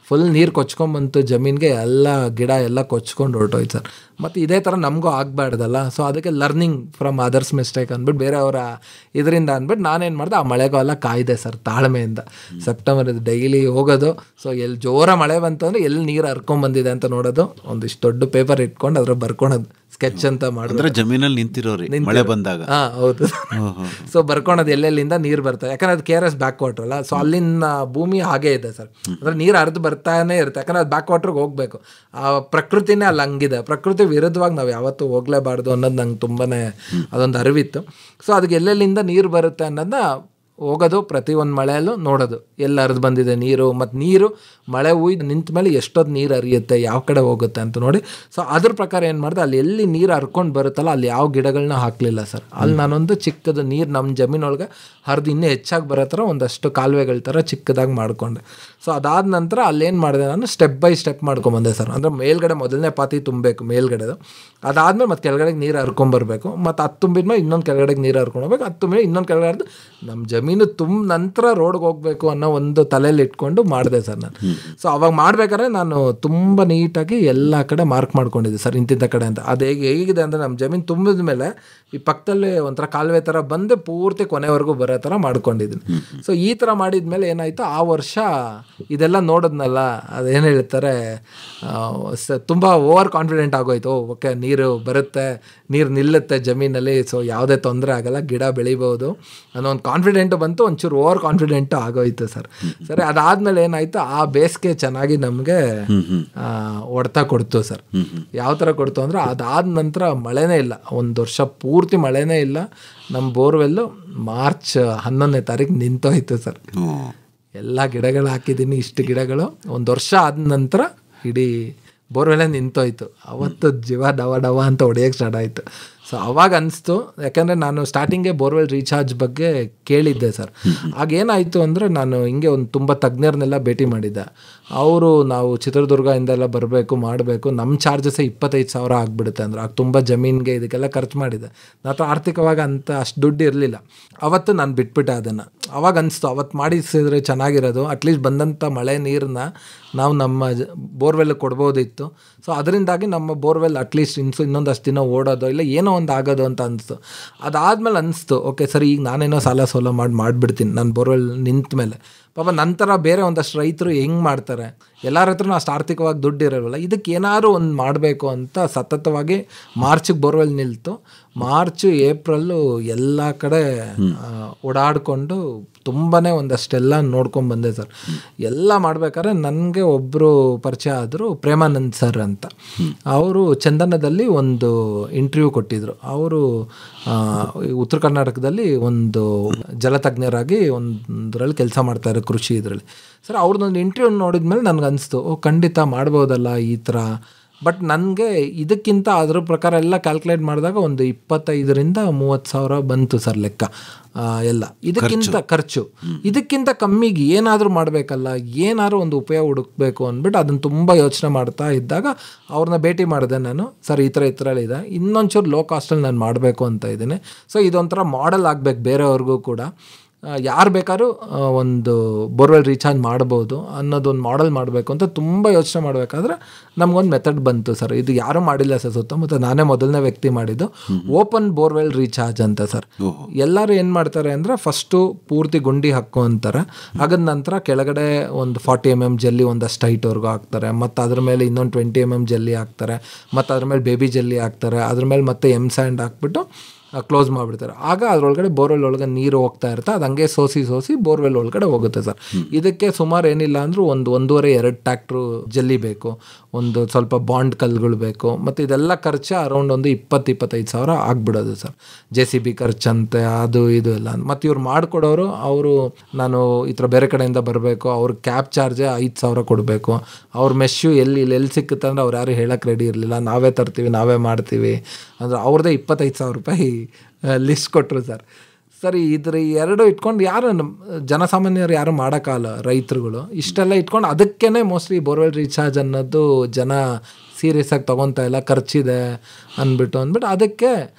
ಫುಲ್ ನೀರು ಕೊಚ್ಕೊಂಬಂತು ಜಮೀನಿಗೆ, ಎಲ್ಲ ಗಿಡ ಎಲ್ಲ ಕೊಚ್ಕೊಂಡು ಹೊರಟೋಯ್ತು ಸರ್. ಮತ್ತು ಇದೇ ಥರ ನಮಗೂ ಆಗಬಾರ್ದಲ್ಲ. ಸೊ ಅದಕ್ಕೆ ಲರ್ನಿಂಗ್ ಫ್ರಮ್ ಅದರ್ಸ್ ಮಿಸ್ಟೇಕ್ ಅಂದ್ಬಿಟ್ಟು ಬೇರೆಯವರ ಇದರಿಂದ ಅಂದ್ಬಿಟ್ಟು ನಾನೇನು ಮಾಡಿದೆ, ಆ ಮಳೆಗಾಲ ಕಾಯ್ದೆ ಸರ್ ತಾಳ್ಮೆಯಿಂದ. ಸೆಪ್ಟೆಂಬರ್ ಡೈಲಿ ಹೋಗೋದು. ಸೊ ಎಲ್ಲಿ ಜೋರ ಮಳೆ ಬಂತು ಅಂದರೆ ಎಲ್ಲಿ ನೀರು ಹರ್ಕೊಂಬಂದಿದೆ ಅಂತ ನೋಡೋದು, ಒಂದಿಷ್ಟು ದೊಡ್ಡ ಪೇಪರ್ ಇಟ್ಕೊಂಡು ಅದ್ರ ಬರ್ಕೊಳೋದು. ಸ್ಕೆಚ್ ಅಂತ ಮಾಡಿ ಅಂದ್ರೆ ಜಮೀನಲ್ಲಿ ನಿಂತಿರೋರಿ ಮಳೆ ಬಂದಾಗ. ಹೌದು. ಸೊ ಬರ್ಕೊಳೋದು ಎಲ್ಲೆಲ್ಲಿಂದ ನೀರು ಬರ್ತದೆ, ಯಾಕಂದ್ರೆ ಅದು KRS ಬ್ಯಾಕ್ ವಾಟರ್ ಅಲ್ಲ. ಸೊ ಅಲ್ಲಿನ ಭೂಮಿ ಹಾಗೆ ಇದೆ ಸರ್, ಅಂದ್ರೆ ನೀರು ಹರಿದು ಬರ್ತಾನೆ ಇರುತ್ತೆ, ಯಾಕಂದ್ರೆ ಅದು ಬ್ಯಾಕ್ ವಾಟರ್ಗೆ ಹೋಗ್ಬೇಕು. ಆ ಪ್ರಕೃತಿನೇ ಅಲ್ಲಿ ಹಂಗಿದೆ, ಪ್ರಕೃತಿ ವಿರುದ್ಧವಾಗಿ ನಾವು ಯಾವತ್ತೂ ಹೋಗ್ಲೇಬಾರ್ದು ಅನ್ನೋದು ನಂಗೆ ತುಂಬಾನೇ ಅದೊಂದು ಅರಿವಿತ್ತು. ಸೊ ಅದಕ್ಕೆ ಎಲ್ಲೆಲ್ಲಿಂದ ನೀರು ಬರುತ್ತೆ ಅನ್ನೋದನ್ನ ಹೋಗೋದು, ಪ್ರತಿ ಒಂದು ಮಳೆಯಲ್ಲೂ ನೋಡೋದು ಎಲ್ಲ ಹರಿದು ಬಂದಿದೆ ನೀರು, ಮತ್ತು ನೀರು ಮಳೆ ಹುಯ್ದು ನಿಂತ ಮೇಲೆ ಎಷ್ಟೊತ್ತು ನೀರು ಹರಿಯುತ್ತೆ, ಯಾವ ಕಡೆ ಹೋಗುತ್ತೆ ಅಂತ ನೋಡಿ. ಸೊ ಅದ್ರ ಪ್ರಕಾರ ಏನು ಮಾಡಿದೆ, ಅಲ್ಲಿ ಎಲ್ಲಿ ನೀರು ಹರ್ಕೊಂಡು ಬರುತ್ತಲ್ಲ ಅಲ್ಲಿ ಯಾವ ಗಿಡಗಳನ್ನ ಹಾಕಲಿಲ್ಲ ಸರ್. ಅಲ್ಲಿ ನಾನೊಂದು ಚಿಕ್ಕದು ನೀರು ನಮ್ಮ ಜಮೀನೊಳಗೆ ಹರಿದು ಇನ್ನೂ ಹೆಚ್ಚಾಗಿ ಬರೋ ಥರ ಒಂದಷ್ಟು ಕಾಲುವೆಗಳ ಥರ ಚಿಕ್ಕದಾಗಿ ಮಾಡಿಕೊಂಡೆ. ಸೊ ಅದಾದ ನಂತರ ಅಲ್ಲೇನು ಮಾಡಿದೆ, ನಾನು ಸ್ಟೆಪ್ ಬೈ ಸ್ಟೆಪ್ ಮಾಡ್ಕೊಂಬಂದೆ ಸರ್. ಅಂದರೆ ಮೇಲ್ಗಡೆ ಮೊದಲನೇ ಪಾತಿ ತುಂಬಬೇಕು ಮೇಲ್ಗಡೆದು, ಅದಾದಮೇಲೆ ಮತ್ತು ಕೆಳಗಡೆಗೆ ನೀರು ಹರ್ಕೊಂಬರ್ಬೇಕು, ಮತ್ತು ಅದು ತುಂಬಿದ್ಮೇಲೆ ಇನ್ನೊಂದು ಕೆಳಗಡೆಗೆ ನೀರು ಹರ್ಕೊಂಡೋಗ್ಬೇಕು, ಅದು ತುಂಬಿದ್ರೆ ಇನ್ನೊಂದು ಕೆಳಗಡೆ ಹರಿದು ನಮ್ಮ ಜಮೀನು ತುಂಬ ನಂತರ ರೋಡ್ಗೆ ಹೋಗಬೇಕು ಅನ್ನೋ ಒಂದು ತಲೆಯಲ್ಲಿ ಇಟ್ಕೊಂಡು ಮಾಡಿದೆ ಸರ್ ನಾನು. ಸೊ ಅವಾಗ ಮಾಡ್ಬೇಕಾದ್ರೆ ನಾನು ತುಂಬ ನೀಟಾಗಿ ಎಲ್ಲ ಕಡೆ ಮಾರ್ಕ್ ಮಾಡ್ಕೊಂಡಿದ್ದೆ ಸರ್, ಇಂತಿದ್ದ ಕಡೆ ಅಂತ. ಅದು ಹೇಗಿದೆ ಅಂದರೆ ನಮ್ಮ ಜಮೀನು ತುಂಬಿದ ಮೇಲೆ ಈ ಪಕ್ಕದಲ್ಲೇ ಒಂಥರ ಕಾಲುವೆ ಥರ ಬಂದು ಪೂರ್ತಿ ಕೊನೆವರೆಗೂ ಬರೋ ಥರ ಮಾಡ್ಕೊಂಡಿದ್ದೀನಿ. ಸೊ ಈ ಥರ ಮಾಡಿದ್ಮೇಲೆ ಏನಾಯಿತು, ಆ ವರ್ಷ ಇದೆಲ್ಲ ನೋಡಿದ್ನಲ್ಲ, ಅದೇನು ಹೇಳ್ತಾರೆ, ತುಂಬ ಓವರ್ ಕಾನ್ಫಿಡೆಂಟ್ ಆಗೋಯ್ತು. ಓಕೆ, ನೀರು ಬರುತ್ತೆ, ನೀರು ನಿಲ್ಲುತ್ತೆ ಜಮೀನಲ್ಲಿ, ಸೊ ಯಾವುದೇ ತೊಂದರೆ ಆಗಲ್ಲ, ಗಿಡ ಬೆಳಿಬೋದು ಅನ್ನೋ ಒಂದು ಕಾನ್ಫಿಡೆಂಟು ಬಂತು. ಒಂಚೂರು ಓವರ್ ಕಾನ್ಫಿಡೆಂಟು ಆಗೋಯ್ತು ಸರ್. ಸರಿ, ಅದಾದಮೇಲೆ ಏನಾಯಿತು, ಆ ಬೇಸಿಗೆ ಚೆನ್ನಾಗಿ ನಮಗೆ ಹೊಡ್ತಾ ಕೊಡ್ತು ಸರ್. ಯಾವ ಥರ ಕೊಡ್ತು ಅಂದರೆ, ಅದಾದ ನಂತರ ಮಳೆನೇ ಇಲ್ಲ, ಒಂದು ವರ್ಷ ಪೂರ್ತಿ ಮಳೆನೇ ಇಲ್ಲ. ನಮ್ಮ ಬೋರ್ವೆಲ್ಲು ಮಾರ್ಚ್ 11ನೇ ತಾರೀಕು ನಿಂತೋಯ್ತು ಸರ್. ಎಲ್ಲ ಗಿಡಗಳು ಹಾಕಿದ್ದೀನಿ, ಇಷ್ಟು ಗಿಡಗಳು ಒಂದು ವರ್ಷ ಆದ ನಂತರ ಇಡೀ ಬೋರ್ವೆಲ್ಲೇ ನಿಂತೋಯ್ತು. ಅವತ್ತು ಜೀವ ಡವ ಡವ ಅಂತ ಹೊಡೆಯೋಕ್ಕೆ ಸ್ಟಾರ್ಟ್ ಆಯಿತು. ಸೊ ಅವಾಗ ಅನಿಸ್ತು, ಯಾಕಂದರೆ ನಾನು ಸ್ಟಾರ್ಟಿಂಗೇ ಬೋರ್ವೆಲ್ ರೀಚಾರ್ಜ್ ಬಗ್ಗೆ ಕೇಳಿದ್ದೆ ಸರ್. ಆಗೇನಾಯಿತು ಅಂದರೆ, ನಾನು ಹಿಂಗೆ ಒಂದು ತುಂಬ ತಜ್ಞರನ್ನೆಲ್ಲ ಭೇಟಿ ಮಾಡಿದ್ದೆ. ಅವರು ನಾವು ಚಿತ್ರದುರ್ಗದಿಂದೆಲ್ಲ ಬರಬೇಕು ಮಾಡಬೇಕು, ನಮ್ಮ ಚಾರ್ಜಸ್ಸೇ 25,000 ಆಗಿಬಿಡುತ್ತೆ ಅಂದ್ರೆ, ಆಗ ತುಂಬ ಜಮೀನಿಗೆ ಇದಕ್ಕೆಲ್ಲ ಖರ್ಚು ಮಾಡಿದ್ದೆ. ನಾನು ಆರ್ಥಿಕವಾಗಿ ಅಂತ ಅಷ್ಟು ದುಡ್ಡು ಇರಲಿಲ್ಲ. ಅವತ್ತು ನಾನು ಬಿಟ್ಬಿಟ್ಟೆ ಅದನ್ನು. ಅವಾಗ ಅನಿಸ್ತು, ಅವತ್ತು ಮಾಡಿಸಿದ್ರೆ ಚೆನ್ನಾಗಿರೋದು, ಅಟ್ಲೀಸ್ಟ್ ಬಂದಂಥ ಮಳೆ ನೀರನ್ನ ನಾವು ನಮ್ಮ ಬೋರ್ವೆಲ್ಗೆ ಕೊಡ್ಬೋದಿತ್ತು. ಸೊ ಅದರಿಂದಾಗಿ ನಮ್ಮ ಬೋರ್ವೆಲ್ ಅಟ್ಲೀಸ್ಟ್ ಇನ್ನೊಂದಷ್ಟು ದಿನ ಓಡೋದು ಇಲ್ಲ ಏನೋ ಒಂದು ಆಗೋದು ಅಂತ ಅನಿಸ್ತು. ಅದಾದಮೇಲೆ ಅನಿಸ್ತು, ಓಕೆ ಸರಿ, ಈಗ ನಾನೇನೋ ಸಾಲ ಸೋಲ ಮಾಡಿಬಿಡ್ತೀನಿ ನಾನು ಬೋರ್ವೆಲ್ ನಿಂತ ಮೇಲೆ. ಪಾಪ ನಂತರ ಬೇರೆ ಒಂದಷ್ಟು ರೈತರು ಹೆಂಗೆ ಮಾಡ್ತಾರೆ, ಎಲ್ಲರ ಹತ್ರನೂ ಅಷ್ಟು ಆರ್ಥಿಕವಾಗಿ ದುಡ್ಡು ಇರೋಲ್ಲ, ಇದಕ್ಕೆ ಏನಾದ್ರು ಒಂದು ಮಾಡಬೇಕು ಅಂತ ಸತತವಾಗಿ ಮಾರ್ಚಿಗೆ ಬೋರ್ವೆಲ್ ನಿಲ್ತು. ಮಾರ್ಚು ಏಪ್ರಿಲ್ಲು ಎಲ್ಲ ಕಡೆ ಓಡಾಡಿಕೊಂಡು ತುಂಬಾ ಒಂದಷ್ಟೆಲ್ಲ ನೋಡ್ಕೊಂಡು ಬಂದೆ ಸರ್. ಎಲ್ಲ ಮಾಡ್ಬೇಕಾದ್ರೆ ನನಗೆ ಒಬ್ಬರು ಪರಿಚಯ ಆದರು, ಪ್ರೇಮಾನಂದ್ ಸರ್ ಅಂತ. ಅವರು ಚಂದನದಲ್ಲಿ ಒಂದು ಇಂಟರ್ವ್ಯೂ ಕೊಟ್ಟಿದ್ದರು. ಅವರು ಉತ್ತರ ಕರ್ನಾಟಕದಲ್ಲಿ ಒಂದು ಜಲತಜ್ಞರಾಗಿ ಒಂದರಲ್ಲಿ ಕೆಲಸ ಮಾಡ್ತಾರೆ, ಕೃಷಿ ಇದರಲ್ಲಿ. ಸರ್ ಅವ್ರದ್ದೊಂದು ಇಂಟರ್ವ್ಯೂ ನೋಡಿದ್ಮೇಲೆ ನನಗೆ ಅನಿಸ್ತು, ಓ ಖಂಡಿತ ಮಾಡ್ಬೋದಲ್ಲ ಈ ಥರ. ಬಟ್ ನನಗೆ ಇದಕ್ಕಿಂತ ಅದ್ರ ಪ್ರಕಾರ ಎಲ್ಲ ಕ್ಯಾಲ್ಕುಲೇಟ್ ಮಾಡಿದಾಗ ಒಂದು 25,000-30,000 ಬಂತು ಸರ್ ಲೆಕ್ಕ ಎಲ್ಲ. ಇದಕ್ಕಿಂತ ಖರ್ಚು, ಇದಕ್ಕಿಂತ ಕಮ್ಮಿಗೆ ಏನಾದರೂ ಮಾಡಬೇಕಲ್ಲ, ಏನಾದರೂ ಒಂದು ಉಪಯೋಗ ಹುಡುಕಬೇಕು ಅಂದ್ಬಿಟ್ಟು ಅದನ್ನು ತುಂಬ ಯೋಚನೆ ಮಾಡ್ತಾ ಇದ್ದಾಗ ಅವ್ರನ್ನ ಭೇಟಿ ಮಾಡಿದೆ ನಾನು. ಸರ್ ಈ ಥರ ಇದೆ, ಇನ್ನೊಂಚೂರು ಲೋ ಕಾಸ್ಟಲ್ಲಿ ನಾನು ಮಾಡಬೇಕು ಅಂತ ಇದ್ದೀನಿ. ಸೊ ಇದೊಂಥರ ಮಾಡೆಲ್ ಆಗಬೇಕು ಬೇರೆಯವ್ರಿಗೂ ಕೂಡ, ಯಾರು ಬೇಕಾದ್ರೂ ಒಂದು ಬೋರ್ವೆಲ್ ರೀಚಾರ್ಜ್ ಮಾಡ್ಬೋದು ಅನ್ನೋದೊಂದು ಮಾಡೆಲ್ ಮಾಡಬೇಕು ಅಂತ ತುಂಬ ಯೋಚನೆ ಮಾಡಬೇಕಾದ್ರೆ ನಮಗೊಂದು ಮೆಥಡ್ ಬಂತು ಸರ್. ಇದು ಯಾರೂ ಮಾಡಿಲ್ಲ ಸರ್ ಸುತ್ತಮುತ್ತ, ನಾನೇ ಮೊದಲನೇ ವ್ಯಕ್ತಿ ಮಾಡಿದ್ದು. ಓಪನ್ ಬೋರ್ವೆಲ್ ರೀಚಾರ್ಜ್ ಅಂತ ಸರ್. ಎಲ್ಲರೂ ಏನು ಮಾಡ್ತಾರೆ ಅಂದರೆ, ಫಸ್ಟು ಪೂರ್ತಿ ಗುಂಡಿ ಹಾಕೋ ಅಂತಾರೆ, ಆಗದ ನಂತರ ಕೆಳಗಡೆ ಒಂದು 40 mm ಜಲ್ಲಿ ಒಂದಷ್ಟು ಹೈಟ್ವರೆಗೂ ಹಾಕ್ತಾರೆ, ಮತ್ತು ಅದ್ರ ಮೇಲೆ ಇನ್ನೊಂದು 20 mm ಜಲ್ಲಿ ಹಾಕ್ತಾರೆ, ಮತ್ತು ಅದ್ರ ಮೇಲೆ ಬೇಬಿ ಜಲ್ಲಿ ಹಾಕ್ತಾರೆ, ಅದ್ರ ಮೇಲೆ ಮತ್ತೆ ಸ್ಯಾಂಡ್ ಹಾಕ್ಬಿಟ್ಟು ಕ್ಲೋಸ್ ಮಾಡಿಬಿಡ್ತಾರೆ. ಆಗ ಅದರೊಳಗಡೆ ಬೋರ್ವೆಲ್ ಒಳಗೆ ನೀರು ಹೋಗ್ತಾ ಇರುತ್ತೆ, ಅದು ಹಂಗೆ ಸೋಸಿ ಬೋರ್ವೆಲ್ ಒಳಗಡೆ ಹೋಗುತ್ತೆ ಸರ್. ಇದಕ್ಕೆ ಸುಮಾರು ಏನಿಲ್ಲ ಅಂದರೂ 1.5-2 ಟ್ರ್ಯಾಕ್ಟ್ರು ಜಲ್ಲಿ ಬೇಕು, ಒಂದು ಸ್ವಲ್ಪ ಬಾಂಡ್ ಕಲ್ಗಳು ಬೇಕು, ಮತ್ತು ಇದೆಲ್ಲ ಖರ್ಚು ಅರೌಂಡ್ ಒಂದು 20,000-25,000 ಆಗಿಬಿಡೋದು ಸರ್. JCB ಖರ್ಚಂತೆ ಅದು ಇದು ಎಲ್ಲ. ಮತ್ತು ಇವ್ರು ಮಾಡಿಕೊಡೋರು, ಅವರು ನಾನು ಈ ಥರ ಬೇರೆ ಕಡೆಯಿಂದ ಬರಬೇಕು, ಅವ್ರ ಕ್ಯಾಬ್ ಚಾರ್ಜೇ 5,000 ಕೊಡಬೇಕು, ಅವ್ರ ಮೆಶ್ಶು ಎಲ್ಲಿ ಸಿಕ್ಕುತ್ತೆ ಅಂದರೆ ಅವ್ರು ಯಾರು ಹೇಳೋಕ್ಕೆ ರೆಡಿ ಇರಲಿಲ್ಲ, ನಾವೇ ತರ್ತೀವಿ ನಾವೇ ಮಾಡ್ತೀವಿ ಅಂದರೆ ಅವ್ರದ್ದೇ 25,000 ರೂಪಾಯಿ ಲಿಸ್ಟ್ ಕೊಟ್ಟರು ಸರ್. ಸರಿ, ಇದ್ರ ಎರಡು ಇಟ್ಕೊಂಡು ಯಾರು ಜನಸಾಮಾನ್ಯರು ಯಾರು ಮಾಡೋಕ್ಕಲ್ಲ, ರೈತರುಗಳು ಇಷ್ಟೆಲ್ಲ ಇಟ್ಕೊಂಡು ಅದಕ್ಕೇ ಮೋಸ್ಟ್ಲಿ ಬೋರ್ವೆಲ್ ರೀಚಾರ್ಜ್ ಅನ್ನೋದು ಜನ ಸೀರಿಯಸ್ ಆಗಿ ತೊಗೊತಾ ಇಲ್ಲ, ಖರ್ಚಿದೆ ಅಂದ್ಬಿಟ್ಟು ಅದಕ್ಕೆ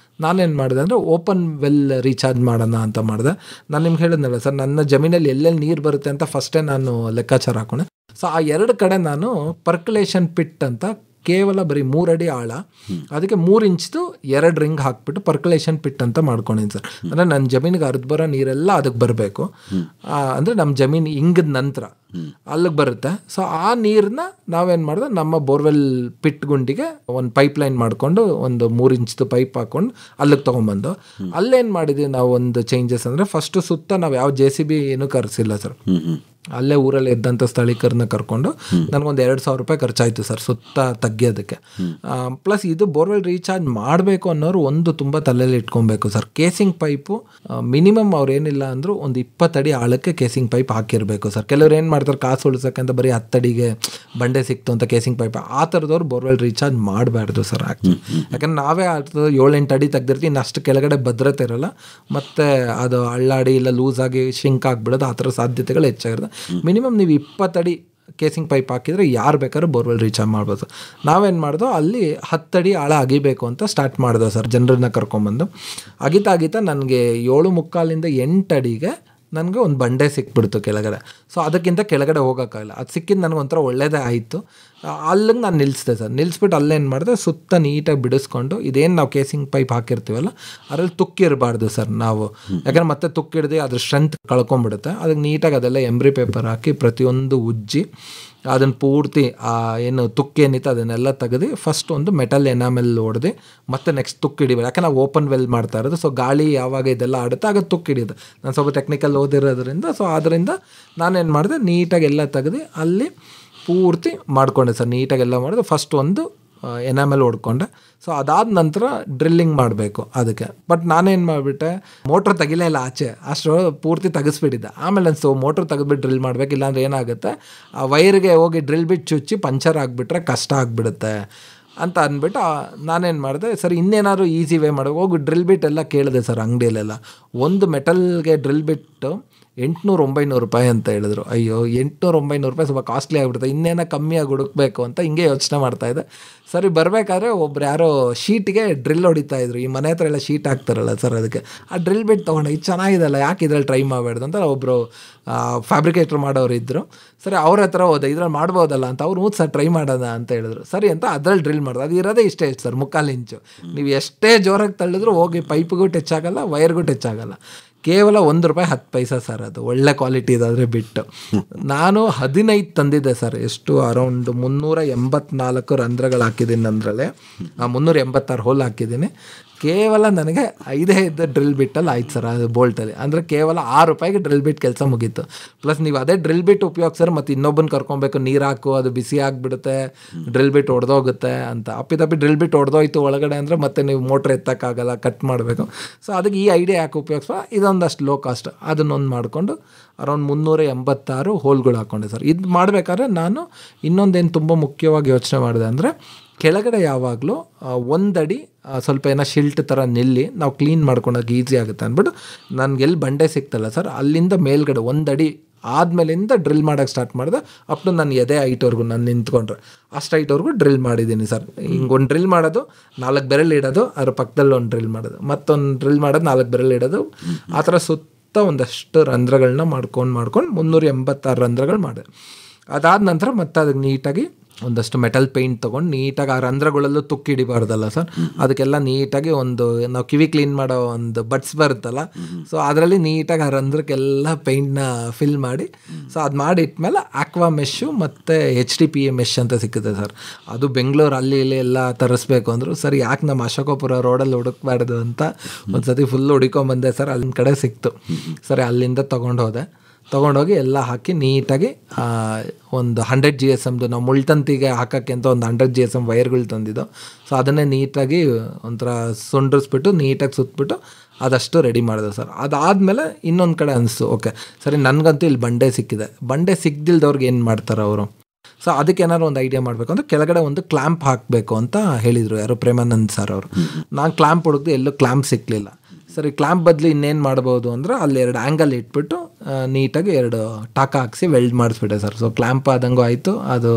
ನಾನೇನು ಮಾಡಿದೆ ಅಂದರೆ ಓಪನ್ ವೆಲ್ ರೀಚಾರ್ಜ್ ಮಾಡೋಣ ಅಂತ ಮಾಡಿದೆ. ನಾನು ನಿಮ್ಗೆ ಹೇಳಿದ್ನಲ್ಲ ಸರ್, ನನ್ನ ಜಮೀನಲ್ಲಿ ಎಲ್ಲೆಲ್ಲಿ ನೀರು ಬರುತ್ತೆ ಅಂತ ಫಸ್ಟೇ ನಾನು ಲೆಕ್ಕಾಚಾರ ಹಾಕೊಂಡೆ. ಸೊ ಆ 2 ಕಡೆ ನಾನು ಪರ್ಕುಲೇಷನ್ ಪಿಟ್ ಅಂತ ಕೇವಲ ಬರೀ 3 ಅಡಿ ಆಳ, ಅದಕ್ಕೆ 3 ಇಂಚ್ದು 2 ರಿಂಗ್ ಹಾಕ್ಬಿಟ್ಟು ಪರ್ಕುಲೇಷನ್ ಪಿಟ್ ಅಂತ ಮಾಡ್ಕೊಂಡಿನಿ ಸರ್. ಅಂದರೆ ನನ್ನ ಜಮೀನಿಗೆ ಹರಿದು ಬರೋ ನೀರೆಲ್ಲ ಅದಕ್ಕೆ ಬರಬೇಕು. ಅಂದರೆ ನಮ್ಮ ಜಮೀನು ಹಿಂಗಿದ ನಂತರ ಅಲ್ಲಿಗೆ ಬರುತ್ತೆ. ಸೊ ಆ ನೀರನ್ನ ನಾವೇನು ಮಾಡಿದೆ, ನಮ್ಮ ಬೋರ್ವೆಲ್ ಪಿಟ್ ಗುಂಡಿಗೆ ಒಂದು ಪೈಪ್ಲೈನ್ ಮಾಡಿಕೊಂಡು ಒಂದು 3 ಇಂಚ್ದು ಪೈಪ್ ಹಾಕ್ಕೊಂಡು ಅಲ್ಲಿಗೆ ತೊಗೊಂಬಂದು ಅಲ್ಲೇನು ಮಾಡಿದ್ವಿ ನಾವು ಒಂದು ಚೇಂಜಸ್ ಅಂದರೆ, ಫಸ್ಟು ಸುತ್ತ ನಾವು ಯಾವ JCB ಏನೂ ಕರೆಸಿಲ್ಲ ಸರ್. ಅಲ್ಲೇ ಊರಲ್ಲಿ ಇದ್ದಂಥ ಸ್ಥಳೀಕರನ್ನ ಕರ್ಕೊಂಡು ನನಗೊಂದು 2,000 ರೂಪಾಯಿ ಖರ್ಚಾಯಿತು ಸರ್ ಸುತ್ತ ತೆಗಿಯೋದಕ್ಕೆ. ಪ್ಲಸ್ ಇದು ಬೋರ್ವೆಲ್ ರೀಚಾರ್ಜ್ ಮಾಡಬೇಕು ಅನ್ನೋರು ಒಂದು ತುಂಬ ತಲೆಯಲ್ಲಿ ಇಟ್ಕೊಬೇಕು ಸರ್. ಕೇಸಿಂಗ್ ಪೈಪು ಮಿನಿಮಮ್ ಅವ್ರು ಏನಿಲ್ಲ ಅಂದರೂ ಒಂದು 20 ಅಡಿ ಆಳಕ್ಕೆ ಕೇಸಿಂಗ್ ಪೈಪ್ ಹಾಕಿರಬೇಕು ಸರ್. ಕೆಲವ್ರು ಏನು ಮಾಡ್ತಾರೆ, ಕಾಸು ಉಳಿಸೋಕ್ಕೆ ಅಂತ ಬರೀ 10 ಅಡಿಗೆ ಬಂಡೆ ಸಿಕ್ತು ಅಂತ ಕೇಸಿಂಗ್ ಪೈಪ್, ಆ ಥರದವ್ರು ಬೋರ್ವೆಲ್ ರೀಚಾರ್ಜ್ ಮಾಡಬಾರ್ದು ಸರ್ ಆ್ಯಕ್ಚುಲಿ. ಯಾಕಂದ್ರೆ ನಾವೇ 7-8 ಅಡಿ ತೆಗ್ದಿರ್ತೀವಿ, ಇನ್ನು ಅಷ್ಟು ಕೆಳಗಡೆ ಭದ್ರತೆ ಇರೋಲ್ಲ, ಮತ್ತು ಅದು ಹಳ್ಳಾಡಿ ಇಲ್ಲ ಲೂಸ್ ಆಗಿ ಶಿಂಕ್ ಆಗಿಬಿಡೋದು, ಆ ಥರ ಸಾಧ್ಯತೆಗಳು ಹೆಚ್ಚಾಗಿರುತ್ತೆ. ಮಿನಿಮಮ್ ನೀವು 20 ಅಡಿ ಕೇಸಿಂಗ್ ಪೈಪ್ ಹಾಕಿದರೆ ಯಾರು ಬೇಕಾದ್ರೂ ಬೋರ್ವೆಲ್ ರೀಚಾರ್ಜ್ ಮಾಡ್ಬೋದು. ನಾವೇನು ಮಾಡ್ದೋ ಅಲ್ಲಿ 10 ಅಡಿ ಆಳ ಅಗಿಬೇಕು ಅಂತ ಸ್ಟಾರ್ಟ್ ಮಾಡಿದೋ ಸರ್, ಜನರನ್ನ ಕರ್ಕೊಂಬಂದು. ಅಗಿತಾ ನನಗೆ 7.25 8 ಅಡಿಗೆ ನನಗೆ ಒಂದು ಬಂಡೆ ಸಿಕ್ಬಿಡ್ತು ಕೆಳಗಡೆ. ಸೊ ಅದಕ್ಕಿಂತ ಕೆಳಗಡೆ ಹೋಗೋಕ್ಕಾಗಲ್ಲ. ಅದು ಸಿಕ್ಕಿದ್ದು ನನಗೆ ಒಂಥರ ಒಳ್ಳೇದೇ ಆಯಿತು. ಅಲ್ಲಿಗೆ ನಾನು ನಿಲ್ಲಿಸಿದೆ ಸರ್. ನಿಲ್ಲಿಸ್ಬಿಟ್ಟು ಅಲ್ಲೇನು ಮಾಡಿದೆ, ಸುತ್ತ ನೀಟಾಗಿ ಬಿಡಿಸ್ಕೊಂಡು ಇದೇನು ನಾವು ಕೇಸಿಂಗ್ ಪೈಪ್ ಹಾಕಿರ್ತೀವಲ್ಲ ಅದ್ರಲ್ಲಿ ತುಕ್ಕಿರಬಾರ್ದು ಸರ್ ನಾವು, ಯಾಕಂದ್ರೆ ಮತ್ತೆ ತುಕ್ಕಿಡ್ದು ಅದ್ರ ಸ್ಟ್ರೆಂತ್ ಕಳ್ಕೊಂಬಿಡುತ್ತೆ. ಅದಕ್ಕೆ ನೀಟಾಗಿ ಅದೆಲ್ಲ ಎಂಬ್ರಿ ಪೇಪರ್ ಹಾಕಿ ಪ್ರತಿಯೊಂದು ಉಜ್ಜಿ ಅದನ್ನು ಪೂರ್ತಿ ಏನು ತುಕ್ಕೇನಿತ್ತು ಅದನ್ನೆಲ್ಲ ತೆಗೆದು ಫಸ್ಟ್ ಒಂದು ಮೆಟಲ್ ಎನಾಮೆಲ್ ಹೊಡೆದು ಮತ್ತೆ ನೆಕ್ಸ್ಟ್ ತುಕ್ಕಿಡಿಬೇಕು. ಯಾಕೆ ನಾವು ಓಪನ್ ವೆಲ್ ಮಾಡ್ತಾ ಇರೋದು, ಸೊ ಗಾಳಿ ಯಾವಾಗ ಇದೆಲ್ಲ ಆಡುತ್ತೆ ಆಗ ತುಕ್ಕಿಡಿಯೋದು. ನಾನು ಸ್ವಲ್ಪ ಟೆಕ್ನಿಕಲ್ ಓದಿರೋದ್ರಿಂದ ಸೊ ಅದರಿಂದ ನಾನೇನು ಮಾಡಿದೆ, ನೀಟಾಗಿ ಎಲ್ಲ ತೆಗೆದು ಅಲ್ಲಿ ಪೂರ್ತಿ ಮಾಡಿಕೊಂಡೆ ಸರ್. ನೀಟಾಗೆಲ್ಲ ಮಾಡಿದೆ. ಫಸ್ಟ್ ಒಂದು ಎನಾಮೆಲ್ ಹೊಡ್ಕೊಂಡೆ. ಸೊ ಅದಾದ ನಂತರ ಡ್ರಿಲ್ಲಿಂಗ್ ಮಾಡಬೇಕು ಅದಕ್ಕೆ. ಬಟ್ ನಾನೇನು ಮಾಡಿಬಿಟ್ಟೆ, ಮೋಟ್ರ್ ತೆಗಿಲೇ ಇಲ್ಲ ಆಚೆ, ಅಷ್ಟು ಪೂರ್ತಿ ತೆಗೆಸ್ಬಿಟ್ಟಿದ್ದೆ. ಆಮೇಲೆ ಅನಿಸ್ತು ಮೋಟ್ರ್ ತೆಗೆದ್ಬಿಟ್ಟು ಡ್ರಿಲ್ ಮಾಡಬೇಕು, ಇಲ್ಲಾಂದ್ರೆ ಏನಾಗುತ್ತೆ, ಆ ವೈರ್ಗೆ ಹೋಗಿ ಡ್ರಿಲ್ ಬಿಟ್ಟು ಚುಚ್ಚಿ ಪಂಚರ್ ಆಗಿಬಿಟ್ರೆ ಕಷ್ಟ ಆಗಿಬಿಡುತ್ತೆ ಅಂತ ಅಂದ್ಬಿಟ್ಟು ನಾನೇನು ಮಾಡಿದೆ, ಸರಿ ಇನ್ನೇನಾದ್ರು ಈಸಿ ವೇ ಮಾಡೋದು, ಹೋಗಿ ಡ್ರಿಲ್ ಬಿಟ್ ಎಲ್ಲ ಕೇಳಿದೆ ಸರ್ ಅಂಗಡಿಯಲ್ಲೆಲ್ಲ. ಒಂದು ಮೆಟಲ್ಗೆ ಡ್ರಿಲ್ ಬಿಟ್ಟು 800-900 ರೂಪಾಯಿ ಅಂತ ಹೇಳಿದ್ರು. ಅಯ್ಯೋ 800-900 ರೂಪಾಯಿ ಸ್ವಲ್ಪ ಕಾಸ್ಟ್ಲಿ ಆಗಿಬಿಡುತ್ತೆ, ಇನ್ನೇನೋ ಕಮ್ಮಿಯಾಗಿ ಹುಡುಕ್ಬೇಕು ಅಂತ ಹಿಂಗೆ ಯೋಚನೆ ಮಾಡ್ತಾಯಿದ್ದೆ. ಸರಿ ಬರಬೇಕಾದ್ರೆ ಒಬ್ರು ಯಾರೋ ಶೀಟಿಗೆ ಡ್ರಿಲ್ ಹೊಡಿತಾಯಿದ್ರು, ಈ ಮನೆ ಹತ್ರ ಎಲ್ಲ ಶೀಟ್ ಹಾಕ್ತಾರಲ್ಲ ಸರ್, ಅದಕ್ಕೆ ಆ ಡ್ರಿಲ್ ಬಿಟ್ಟು ತೊಗೊಂಡು ಇದು ಚೆನ್ನಾಗಿದೆಲ್ಲ ಯಾಕೆ ಇದ್ರಲ್ಲಿ ಟ್ರೈ ಮಾಡಬೇಡ್ದು ಅಂತ ಒಬ್ಬರು ಫ್ಯಾಬ್ರಿಕೇಟ್ರ್ ಮಾಡೋರು ಇದ್ದರು. ಸರಿ ಅವ್ರ ಹತ್ರ ಹೋದೆ, ಇದ್ರಲ್ಲಿ ಮಾಡ್ಬೋದಲ್ಲ ಅಂತ. ಅವ್ರು ಹ್ಞೂ ಸರ್ ಟ್ರೈ ಮಾಡೋದ ಅಂತ ಹೇಳಿದ್ರು. ಸರಿ ಅಂತ ಅದ್ರಲ್ಲಿ ಡ್ರಿಲ್ ಮಾಡೋದು. ಅದು ಇರೋದೇ ಇಷ್ಟೇ ಸರ್, 3/4 ಇಂಚು. ನೀವು ಎಷ್ಟೇ ಜೋರಾಗಿ ತಳ್ಳಿದ್ರು ಹೋಗಿ ಪೈಪ್ಗೂ ಟಚ್ ಆಗಲ್ಲ, ವೈರ್ಗೂ ಟಚ್ ಆಗಲ್ಲ. ಕೇವಲ ₹1.10 ಸರ್, ಅದು ಒಳ್ಳೆ ಕ್ವಾಲಿಟಿ ಇದಾದರೆ ಬಿಟ್ಟು. ನಾನು 15 ತಂದಿದ್ದೆ ಸರ್. ಎಷ್ಟು ಅರೌಂಡ್ 384 ರಂಧ್ರಗಳು ಹಾಕಿದ್ದೀನಿ ಅಂದ್ರಲ್ಲೇ, 386 ಹೋಲ್ ಹಾಕಿದ್ದೀನಿ. ಕೇವಲ ನನಗೆ 5 ಡ್ರಿಲ್ ಬಿಟ್ಟಲ್ಲಿ ಆಯ್ತು ಸರ್, ಅದು ಬೋಲ್ಟಲ್ಲಿ. ಅಂದರೆ ಕೇವಲ ₹6 ಡ್ರಿಲ್ ಬಿಟ್ ಕೆಲಸ ಮುಗೀತು. ಪ್ಲಸ್ ನೀವು ಅದೇ ಡ್ರಿಲ್ ಬಿಟ್ ಉಪಯೋಗಿಸ್ರೆ ಮತ್ತು ಇನ್ನೊಬ್ಬನ ಕರ್ಕೊಬೇಕು, ನೀರು ಹಾಕು, ಅದು ಬಿಸಿ ಆಗಿಬಿಡುತ್ತೆ, ಡ್ರಿಲ್ ಬಿಟ್ ಹೊಡೆದೋಗುತ್ತೆ ಅಂತ. ಅಪ್ಪಿತಪ್ಪಿ ಡ್ರಿಲ್ ಬಿಟ್ ಹೊಡೆದೋಯ್ತು ಒಳಗಡೆ ಅಂದರೆ ಮತ್ತೆ ನೀವು ಮೋಟ್ರ್ ಎತ್ತಕ್ಕಾಗಲ್ಲ, ಕಟ್ ಮಾಡಬೇಕು. ಸೊ ಅದಕ್ಕೆ ಈ ಐಡಿಯಾ ಯಾಕೆ ಉಪಯೋಗಿಸ್ಬೋ, ಇದೊಂದಷ್ಟು ಲೋ ಕಾಸ್ಟ್. ಅದನ್ನೊಂದು ಮಾಡಿಕೊಂಡು ಅರೌಂಡ್ 386 ಹೋಲ್ಗಳು ಹಾಕ್ಕೊಂಡೆ ಸರ್. ಇದು ಮಾಡಬೇಕಾದ್ರೆ ನಾನು ಇನ್ನೊಂದೇನು ತುಂಬ ಮುಖ್ಯವಾಗಿ ಯೋಚನೆ ಮಾಡಿದೆ ಅಂದರೆ, ಕೆಳಗಡೆ ಯಾವಾಗಲೂ 1 ಅಡಿ ಸ್ವಲ್ಪ ಏನೋ ಶಿಲ್ಟ್ ಥರ ನಿಲ್ಲಿ, ನಾವು ಕ್ಲೀನ್ ಮಾಡ್ಕೊಳಕ್ಕೆ ಈಸಿ ಆಗುತ್ತೆ ಅಂದ್ಬಿಟ್ಟು ನನಗೆಲ್ಲಿ ಬಂಡೆ ಸಿಕ್ತಲ್ಲ ಸರ್, ಅಲ್ಲಿಂದ ಮೇಲ್ಗಡೆ 1 ಅಡಿ ಆದಮೇಲಿಂದ ಡ್ರಿಲ್ ಮಾಡೋಕ್ಕೆ ಸ್ಟಾರ್ಟ್ ಮಾಡಿದೆ. ಅಪ್ ಟು ನನ್ನ ಎದೆ ಹೈಟ್ವರೆಗೂ ನಾನು ನಿಂತ್ಕೊಂಡ್ರೆ ಅಷ್ಟು ಹೈಟ್ವರೆಗೂ ಡ್ರಿಲ್ ಮಾಡಿದ್ದೀನಿ ಸರ್. ಹಿಂಗೆ ಒಂದು ಡ್ರಿಲ್ ಮಾಡೋದು, 4 ಬೆರಳು ಇಡೋದು, ಅದ್ರ ಪಕ್ಕದಲ್ಲಿ ಒಂದು ಡ್ರಿಲ್ ಮಾಡೋದು, ಮತ್ತೊಂದು ಡ್ರಿಲ್ ಮಾಡೋದು, 4 ಬೆರಳು ಇಡೋದು, ಆ ಥರ ಸುತ್ತ ಒಂದಷ್ಟು ರಂಧ್ರಗಳನ್ನ ಮಾಡ್ಕೊಂಡು 386 ರಂಧ್ರಗಳು ಮಾಡಿದೆ. ಅದಾದ ನಂತರ ಮತ್ತೆ ಅದಕ್ಕೆ ನೀಟಾಗಿ ಒಂದಷ್ಟು ಮೆಟಲ್ ಪೇಂಟ್ ತೊಗೊಂಡು ನೀಟಾಗಿ ಆ ರಂಧ್ರಗಳಲ್ಲೂ ತುಕ್ಕಿಡಿಬಾರ್ದಲ್ಲ ಸರ್, ಅದಕ್ಕೆಲ್ಲ ನೀಟಾಗಿ ಒಂದು ನಾವು ಕಿವಿ ಕ್ಲೀನ್ ಮಾಡೋ ಒಂದು ಬಡ್ಸ್ ಬರುತ್ತಲ್ಲ, ಸೊ ಅದರಲ್ಲಿ ನೀಟಾಗಿ ಆ ರಂಧ್ರಕ್ಕೆಲ್ಲ ಪೇಂಟ್ನ ಫಿಲ್ ಮಾಡಿ, ಸೊ ಅದು ಮಾಡಿಟ್ಮೇಲೆ ಆಕ್ವಾ ಮೆಶ್ಶು ಮತ್ತು HDPE ಮೆಶ್ ಅಂತ ಸಿಕ್ಕುತ್ತೆ ಸರ್. ಅದು ಬೆಂಗಳೂರು ಅಲ್ಲಿ ಇಲ್ಲಿ ಎಲ್ಲ ತರಿಸ್ಬೇಕು ಅಂದರು. ಸರಿ ಯಾಕೆ ನಮ್ಮ ಅಶೋಕಪುರ ರೋಡಲ್ಲಿ ಹುಡುಕ್ಬಾರ್ದು ಅಂತ ಒಂದು ಸತಿ ಫುಲ್ ಹುಡ್ಕೊಂಬಂದೆ ಸರ್. ಅಲ್ಲಿನ ಕಡೆ ಸಿಕ್ತು. ಸರಿ ಅಲ್ಲಿಂದ ತೊಗೊಂಡೋಗಿ ಎಲ್ಲ ಹಾಕಿ ನೀಟಾಗಿ ಒಂದು 100 GSMದು ನಾವು ಮುಳ್ತಂತಿಗೆ ಹಾಕೋಕ್ಕೆ ಅಂತ ಒಂದು 100 GSM ವೈರ್ಗಳು ತಂದಿದ್ದು. ಸೊ ಅದನ್ನೇ ನೀಟಾಗಿ ಒಂಥರ ಸುಂಡ್ರಿಸ್ಬಿಟ್ಟು ನೀಟಾಗಿ ಸುತ್ತಬಿಟ್ಟು ಅದಷ್ಟು ರೆಡಿ ಮಾಡಿದೆ ಸರ್. ಅದಾದಮೇಲೆ ಇನ್ನೊಂದು ಕಡೆ ಅನಿಸ್ತು, ಓಕೆ ಸರಿ ನನಗಂತೂ ಇಲ್ಲಿ ಬಂಡೆ ಸಿಕ್ಕಿದೆ, ಬಂಡೆ ಸಿಕ್ದಿಲ್ದವ್ರಿಗೆ ಏನು ಮಾಡ್ತಾರೆ ಅವರು. ಸೊ ಅದಕ್ಕೆ ಏನಾದ್ರು ಒಂದು ಐಡಿಯಾ ಮಾಡಬೇಕು ಅಂದರೆ ಕೆಳಗಡೆ ಒಂದು ಕ್ಲ್ಯಾಂಪ್ ಹಾಕಬೇಕು ಅಂತ ಹೇಳಿದರು ಯಾರು, ಪ್ರೇಮಾನಂದ್ ಸರ್ ಅವರು. ನಾನು ಕ್ಲ್ಯಾಂಪ್ ಹುಡುಕ್ದು, ಎಲ್ಲೂ ಕ್ಲ್ಯಾಂಪ್ ಸಿಕ್ಕಲಿಲ್ಲ. ಸರಿ ಕ್ಲ್ಯಾಂಪ್ ಬದಲು ಇನ್ನೇನು ಮಾಡ್ಬೋದು ಅಂದರೆ ಅಲ್ಲಿ 2 ಆ್ಯಂಗಲ್ ಇಟ್ಬಿಟ್ಟು ನೀಟಾಗಿ 2 ಟಾಕ ಹಾಕಿಸಿ ವೆಲ್ಡ್ ಮಾಡಿಸ್ಬಿಟ್ಟೆ ಸರ್. ಸೊ ಕ್ಲ್ಯಾಂಪ್ ಆದಂಗೂ ಆಯಿತು, ಅದು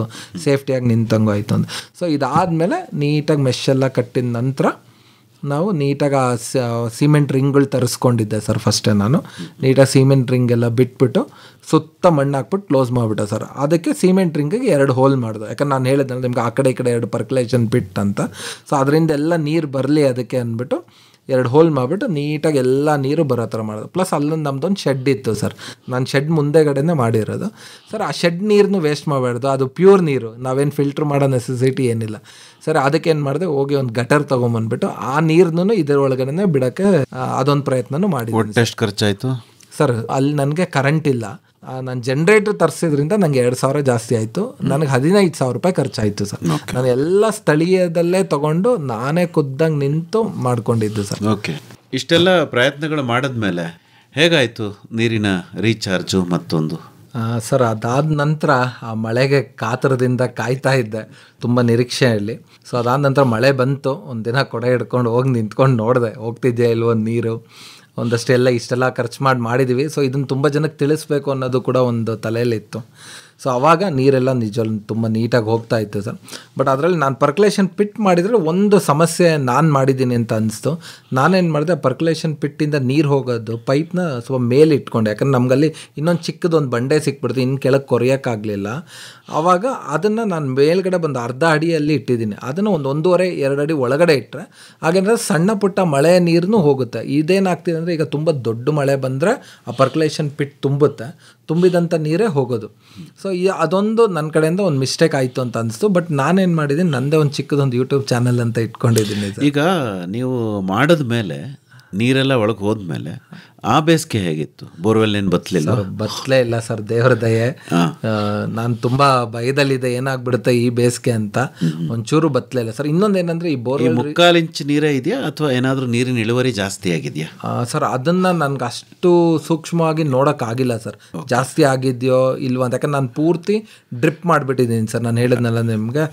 ಸೇಫ್ಟಿಯಾಗಿ ನಿಂತಂಗೂ ಆಯಿತು ಅಂತ. ಸೊ ಇದಾದಮೇಲೆ ನೀಟಾಗಿ ಮೆಶ್ಶೆಲ್ಲ ಕಟ್ಟಿದ ನಂತರ ನಾವು ನೀಟಾಗಿ ಆ ಸಿಮೆಂಟ್ ರಿಂಗ್ಗಳು ತರಿಸ್ಕೊಂಡಿದ್ದೆ ಸರ್. ಫಸ್ಟೇ ನಾನು ನೀಟಾಗಿ ಸಿಮೆಂಟ್ ರಿಂಗೆಲ್ಲ ಬಿಟ್ಬಿಟ್ಟು ಸುತ್ತ ಮಣ್ಣು ಹಾಕ್ಬಿಟ್ಟು ಕ್ಲೋಸ್ ಮಾಡಿಬಿಟ್ಟೆ ಸರ್. ಅದಕ್ಕೆ ಸಿಮೆಂಟ್ ರಿಂಗಿಗೆ 2 ಹೋಲ್ ಮಾಡಿದೆ. ಯಾಕಂದ್ರೆ ನಾನು ಹೇಳಿದ್ನಲ್ಲ ನಿಮ್ಗೆ ಆ ಕಡೆ ಈ ಕಡೆ 2 ಪರ್ಕ್ಯುಲೇಷನ್ ಬಿಟ್ ಅಂತ. ಸೊ ಅದರಿಂದ ಎಲ್ಲ ನೀರು ಬರಲಿ ಅದಕ್ಕೆ ಅಂದ್ಬಿಟ್ಟು 2 ಹೋಲ್ ಮಾಡಿಬಿಟ್ಟು ನೀಟಾಗಿ ಎಲ್ಲ ನೀರು ಬರೋ ಥರ ಮಾಡೋದು. ಪ್ಲಸ್ ಅಲ್ಲೊಂದು ನಮ್ಮದೊಂದು ಶೆಡ್ ಇತ್ತು ಸರ್, ನಾನು ಶೆಡ್ ಮುಂದೆಗಡೆನೇ ಮಾಡಿರೋದು ಸರ್. ಆ ಶೆಡ್ ನೀರನ್ನು ವೇಸ್ಟ್ ಮಾಡಬಾರ್ದು, ಅದು ಪ್ಯೂರ್ ನೀರು, ನಾವೇನು ಫಿಲ್ಟ್ರ್ ಮಾಡೋ ನೆಸೆಸಿಟಿ ಏನಿಲ್ಲ ಸರ್. ಅದಕ್ಕೇನು ಮಾಡಿದೆ, ಹೋಗಿ ಒಂದು ಗಟರ್ ತೊಗೊಂಬಂದ್ಬಿಟ್ಟು ಆ ನೀರನ್ನು ಇದರ ಒಳಗಡೆ ಬಿಡೋಕ್ಕೆ ಅದೊಂದು ಪ್ರಯತ್ನನೂ ಮಾಡಿದ್ವಿ. ಎಷ್ಟು ಖರ್ಚಾಯಿತು ಸರ್? ಅಲ್ಲಿ ನನಗೆ ಕರೆಂಟ್ ಇಲ್ಲ, ನಾನು ಜನ್ರೇಟ್ರ್ ತರಿಸಿದ್ರಿಂದ ನನಗೆ 2,000 ಜಾಸ್ತಿ ಆಯಿತು, ನನಗೆ 15,000 ರೂಪಾಯಿ ಖರ್ಚಾಯಿತು ಸರ್. ನಾನು ಎಲ್ಲ ಸ್ಥಳೀಯದಲ್ಲೇ ತೊಗೊಂಡು ನಾನೇ ಖುದ್ದಂಗೆ ನಿಂತು ಮಾಡ್ಕೊಂಡಿದ್ದು ಸರ್. ಓಕೆ, ಇಷ್ಟೆಲ್ಲ ಪ್ರಯತ್ನಗಳು ಮಾಡಿದ್ಮೇಲೆ ಹೇಗಾಯಿತು ನೀರಿನ ರೀಚಾರ್ಜು ಮತ್ತೊಂದು? ಸರ್ ಅದಾದ ನಂತರ ಆ ಮಳೆಗೆ ಕಾತರದಿಂದ ಕಾಯ್ತಾ ಇದ್ದೆ, ತುಂಬ ನಿರೀಕ್ಷೆಯಲ್ಲಿ. ಸೊ ಅದಾದ ನಂತರ ಮಳೆ ಬಂತು, ಒಂದಿನ ಕೊಡೆ ಹಿಡ್ಕೊಂಡು ಹೋಗಿ ನಿಂತ್ಕೊಂಡು ನೋಡಿದೆ ಹೋಗ್ತಿದ್ಯಾ ಇಲ್ವೋ ನೀರು. ಒಂದಷ್ಟೆಲ್ಲ ಇಷ್ಟೆಲ್ಲ ಖರ್ಚು ಮಾಡಿದ್ದೀವಿ, ಸೊ ಇದನ್ನು ತುಂಬ ಜನಕ್ಕೆ ತಿಳಿಸ್ಬೇಕು ಅನ್ನೋದು ಕೂಡ ಒಂದು ತಲೆಯಲ್ಲಿತ್ತು. ಸೊ ಆವಾಗ ನೀರೆಲ್ಲ ನಿಜವಲ್ಲ ತುಂಬ ನೀಟಾಗಿ ಹೋಗ್ತಾ ಇತ್ತು ಸರ್. ಬಟ್ ಅದರಲ್ಲಿ ನಾನು ಪರ್ಕ್ಯುಲೇಷನ್ ಪಿಟ್ ಮಾಡಿದರೆ ಒಂದು ಸಮಸ್ಯೆ ನಾನು ಮಾಡಿದ್ದೀನಿ ಅಂತ ಅನಿಸ್ತು. ನಾನೇನು ಮಾಡಿದೆ, ಪರ್ಕ್ಯುಲೇಷನ್ ಪಿಟ್ಟಿಂದ ನೀರು ಹೋಗೋದು ಪೈಪ್ನ ಸ್ವಲ್ಪ ಮೇಲೆ ಇಟ್ಕೊಂಡೆ, ಯಾಕಂದ್ರೆ ನಮಗಲ್ಲಿ ಇನ್ನೊಂದು ಚಿಕ್ಕದೊಂದು ಬಂಡೆ ಸಿಕ್ಬಿಡ್ತು, ಇನ್ನು ಕೆಳಗೆ ಕೊರೆಯೋಕ್ಕಾಗಲಿಲ್ಲ. ಆವಾಗ ಅದನ್ನು ನಾನು ಮೇಲ್ಗಡೆ ಬಂದು ಅರ್ಧ ಅಡಿಯಲ್ಲಿ ಇಟ್ಟಿದ್ದೀನಿ, ಅದನ್ನು 1.5-2 ಅಡಿ ಒಳಗಡೆ ಇಟ್ಟರೆ ಹಾಗೆಂದರೆ ಸಣ್ಣ ಪುಟ್ಟ ಮಳೆ ನೀರನ್ನು ಹೋಗುತ್ತೆ. ಇದೇನಾಗ್ತಿದೆ ಅಂದರೆ, ಈಗ ತುಂಬ ದೊಡ್ಡ ಮಳೆ ಬಂದರೆ ಆ ಪರ್ಕ್ಯುಲೇಷನ್ ಪಿಟ್ ತುಂಬುತ್ತೆ, ತುಂಬಿದಂಥ ನೀರೇ ಹೋಗೋದು. ಸೊ ಅದೊಂದು ನನ್ನ ಕಡೆಯಿಂದ ಒಂದು ಮಿಸ್ಟೇಕ್ ಆಯಿತು ಅಂತ ಅನಿಸ್ತು. ಬಟ್ ನಾನೇನು ಮಾಡಿದ್ದೀನಿ, ನನ್ನದೇ ಒಂದು ಚಿಕ್ಕದೊಂದು ಯೂಟ್ಯೂಬ್ ಚಾನಲ್ ಅಂತ ಇಟ್ಕೊಂಡಿದ್ದೀನಿ. ಈಗ ನೀವು ಮಾಡಿದ ಮೇಲೆ ನೀರೆಲ್ಲ ಒಳಗೆ ಹೋದ್ಮೇಲೆ ಆ ಬೇಸಿಗೆ ಹೇಗಿತ್ತು? ಬೋರ್ವೆಲ್ ಏನು ಬತ್ತಲಿಲ್ಲ? ಬತ್ತಲೇ ಇಲ್ಲ ಸರ್, ದೇವರ ದಯೆ. ನಾನು ತುಂಬ ಭಯದಲ್ಲಿದ್ದೆ ಏನಾಗ್ಬಿಡುತ್ತೆ ಈ ಬೇಸಿಗೆ ಅಂತ, ಒಂಚೂರು ಬತ್ತಲೇ ಇಲ್ಲ ಸರ್. ಇನ್ನೊಂದೇನಂದ್ರೆ, ಈ ಬೋರ್ವೆಲ್ 3/4 ಇಂಚ್ ನೀರೇ ಇದೆಯಾ ಅಥವಾ ಏನಾದರೂ ನೀರಿನ ಇಳುವರಿ ಜಾಸ್ತಿ ಆಗಿದೆಯಾ? ಸರ್ ಅದನ್ನು ನನಗೆ ಅಷ್ಟು ಸೂಕ್ಷ್ಮವಾಗಿ ನೋಡೋಕ್ಕಾಗಿಲ್ಲ ಸರ್, ಜಾಸ್ತಿ ಆಗಿದೆಯೋ ಇಲ್ವೋ ಅಂತ. ಯಾಕಂದ್ರೆ ನಾನು ಪೂರ್ತಿ ಡ್ರಿಪ್ ಮಾಡಿಬಿಟ್ಟಿದ್ದೀನಿ ಸರ್. ನಾನು ಹೇಳಿದ್ನಲ್ಲ ನಿಮಗೆ,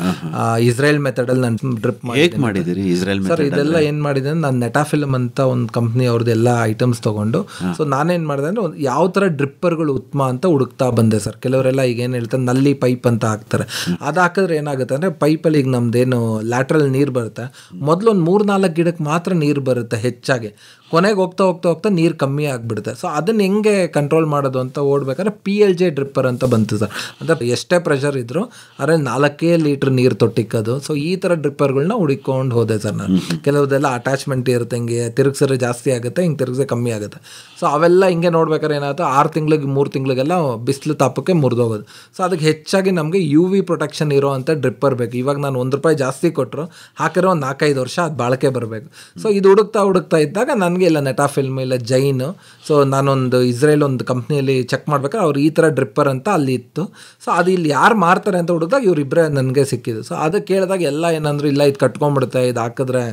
ಇಸ್ರೇಲ್ ಮೆಥಡಲ್ಲಿ ನಾನು ಡ್ರಿಪ್ ಮಾಡಿದ್ದೀರಿ. ಇಸ್ರೇಲ್ ಸರ್ ಇದೆಲ್ಲ ಏನು ಮಾಡಿದೆ, ನಾನು ನೆಟಾಫಿಲ್ಮ್ ಅಂತ ಒಂದು ಕಂಪ್ನಿ ಅವ್ರದ್ದು ಎಲ್ಲ ಐಟಮ್ಸ್ ತೊಗೊಂಡು, ಸೊ ನಾನೇನು ಮಾಡಿದೆ ಅಂದರೆ, ಯಾವ ಥರ ಡ್ರಿಪ್ಪರ್ಗಳು ಉತ್ತಮ ಅಂತ ಹುಡುಕ್ತಾ ಬಂದೆ ಸರ್. ಕೆಲವರೆಲ್ಲ ಈಗ ಏನು ಹೇಳ್ತಾರೆ, ನಲ್ಲಿ ಪೈಪ್ ಅಂತ ಹಾಕ್ತಾರೆ. ಅದು ಹಾಕಿದ್ರೆ ಏನಾಗುತ್ತೆ ಅಂದರೆ, ಪೈಪಲ್ಲಿ ಈಗ ನಮ್ದೇನು ಲ್ಯಾಟ್ರಲ್ ನೀರು ಬರುತ್ತೆ, ಮೊದಲು ಒಂದು 3-4 ಗಿಡಕ್ಕೆ ಮಾತ್ರ ನೀರು ಬರುತ್ತೆ ಹೆಚ್ಚಾಗಿ, ಕೊನೆಗೆ ಹೋಗ್ತಾ ಹೋಗ್ತಾ ಹೋಗ್ತಾ ನೀರು ಕಮ್ಮಿ ಆಗಿಬಿಡುತ್ತೆ. ಸೊ ಅದನ್ನು ಹೆಂಗೆ ಕಂಟ್ರೋಲ್ ಮಾಡೋದು ಅಂತ ಓಡ್ಬೇಕಾದ್ರೆ PLJ ಡ್ರಿಪ್ಪರ್ ಅಂತ ಬಂತು ಸರ್. ಅಂದರೆ ಎಷ್ಟೇ ಪ್ರೆಷರ್ ಇದ್ದರೂ ಆದರೆ 4 ಲೀಟ್ರ್ ನೀರು ತೊಟ್ಟಿಕ್ಕೋದು. ಸೊ ಈ ಥರ ಡ್ರಿಪ್ಪರ್ಗಳನ್ನ ಹುಡುಕೊಂಡು ಹೋದೆ ಸರ್ ನಾನು. ಕೆಲವುದೆಲ್ಲ ಅಟ್ಯಾಚ್ಮೆಂಟ್ ಇರುತ್ತೆ, ಹಿಂಗೆ ತಿರುಗಿಸಿದ್ರೆ ಜಾಸ್ತಿ ಆಗುತ್ತೆ, ಹಿಂಗೆ ತಿರುಗಿಸಿದ್ರೆ ಕಮ್ಮಿ ಆಗುತ್ತೆ. ಸೊ ಅವೆಲ್ಲ ಹಿಂಗೆ ನೋಡ್ಬೇಕಾದ್ರೆ ಏನಾಗುತ್ತೆ, 6 ತಿಂಗಳಿಗೆ 3 ತಿಂಗಳಿಗೆಲ್ಲ ಬಿಸಿಲು ತಾಪಕ್ಕೆ ಮುರಿದೋಗೋದು. ಸೊ ಅದಕ್ಕೆ ಹೆಚ್ಚಾಗಿ ನಮಗೆ UV ಪ್ರೊಟೆಕ್ಷನ್ ಇರೋ ಅಂಥ ಡ್ರಿಪ್ಪರ್ ಬೇಕು. ಇವಾಗ ನಾನು ₹1 ಜಾಸ್ತಿ ಕೊಟ್ಟರು ಹಾಕಿರೋ ಒಂದು 4-5 ವರ್ಷ ಅದು ಬಾಳಿಕೆ ಬರಬೇಕು. ಸೊ ಇದು ಹುಡುಕ್ತಾ ಇದ್ದಾಗ ನನಗೆ ಇಲ್ಲ ನೆಟಾಫಿಲ್ಮ್ ಇಲ್ಲ ಜೈನ್. ಸೊ ನಾನೊಂದು ಇಸ್ರೇಲ್ ಒಂದು ಕಂಪ್ನಿಯಲ್ಲಿ ಚೆಕ್ ಮಾಡ್ಬೇಕಾದ್ರೆ ಅವ್ರು ಈ ಥರ ಡ್ರಿಪ್ಪರ್ ಅಂತ ಅಲ್ಲಿ ಇತ್ತು. ಸೊ ಅದು ಇಲ್ಲಿ ಯಾರು ಮಾರ್ತಾರೆ ಅಂತ ಹುಡುಕಿದಾಗ ಇವರಿಬ್ಬರೇ ನನಗೆ ಸಿಕ್ಕಿದ್ದು. ಸೊ ಅದು ಕೇಳಿದಾಗ ಎಲ್ಲ ಏನಂದ್ರು, ಇಲ್ಲ ಇದು ಕಟ್ಕೊಂಡ್ಬಿಡುತ್ತೆ, ಇದು ಹಾಕಿದ್ರೆ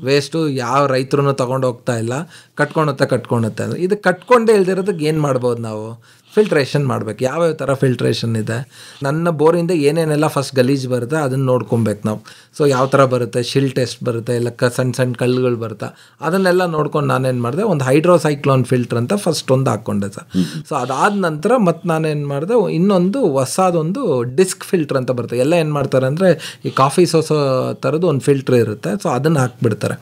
ವೇಸ್ಟು, ಯಾವ ರೈತರು ತೊಗೊಂಡು ಹೋಗ್ತಾ ಇಲ್ಲ, ಕಟ್ಕೊಳುತ್ತೆ ಅಂದರೆ. ಇದು ಕಟ್ಕೊಂಡೇ ಇಲ್ದಿರೋದಕ್ಕೆ ಏನು ಮಾಡ್ಬೋದು ನಾವು? ಫಿಲ್ಟ್ರೇಷನ್ ಮಾಡಬೇಕು. ಯಾವ್ಯಾವ ಥರ ಫಿಲ್ಟ್ರೇಷನ್ ಇದೆ, ನನ್ನ ಬೋರಿಂದ ಏನೇನೆಲ್ಲ ಫಸ್ಟ್ ಗಲೀಜು ಬರುತ್ತೆ ಅದನ್ನು ನೋಡ್ಕೊಬೇಕು ನಾವು. ಸೊ ಯಾವ ಥರ ಬರುತ್ತೆ, ಶಿಲ್ ಟೆಸ್ಟ್ ಬರುತ್ತೆ, ಇಲ್ಲ ಸಣ್ಣ ಸಣ್ಣ ಕಲ್ಲುಗಳು ಬರುತ್ತೆ, ಅದನ್ನೆಲ್ಲ ನೋಡ್ಕೊಂಡು ನಾನೇನು ಮಾಡಿದೆ, ಒಂದು ಹೈಡ್ರೋಸೈಕ್ಲೋನ್ ಫಿಲ್ಟ್ರ್ ಅಂತ ಫಸ್ಟ್ ಒಂದು ಹಾಕ್ಕೊಂಡೆ ಸರ್. ಸೊ ಅದಾದ ನಂತರ ಮತ್ತು ನಾನೇನು ಮಾಡಿದೆ, ಇನ್ನೊಂದು ಹೊಸದೊಂದು ಡಿಸ್ಕ್ ಫಿಲ್ಟ್ರ್ ಅಂತ ಬರುತ್ತೆ. ಎಲ್ಲ ಏನು ಮಾಡ್ತಾರೆ ಅಂದರೆ, ಈ ಕಾಫಿ ಸೋಸೋ ಥರದ್ದು ಒಂದು ಫಿಲ್ಟ್ರ್ ಇರುತ್ತೆ, ಸೊ ಅದನ್ನು ಹಾಕ್ಬಿಡ್ತಾರೆ.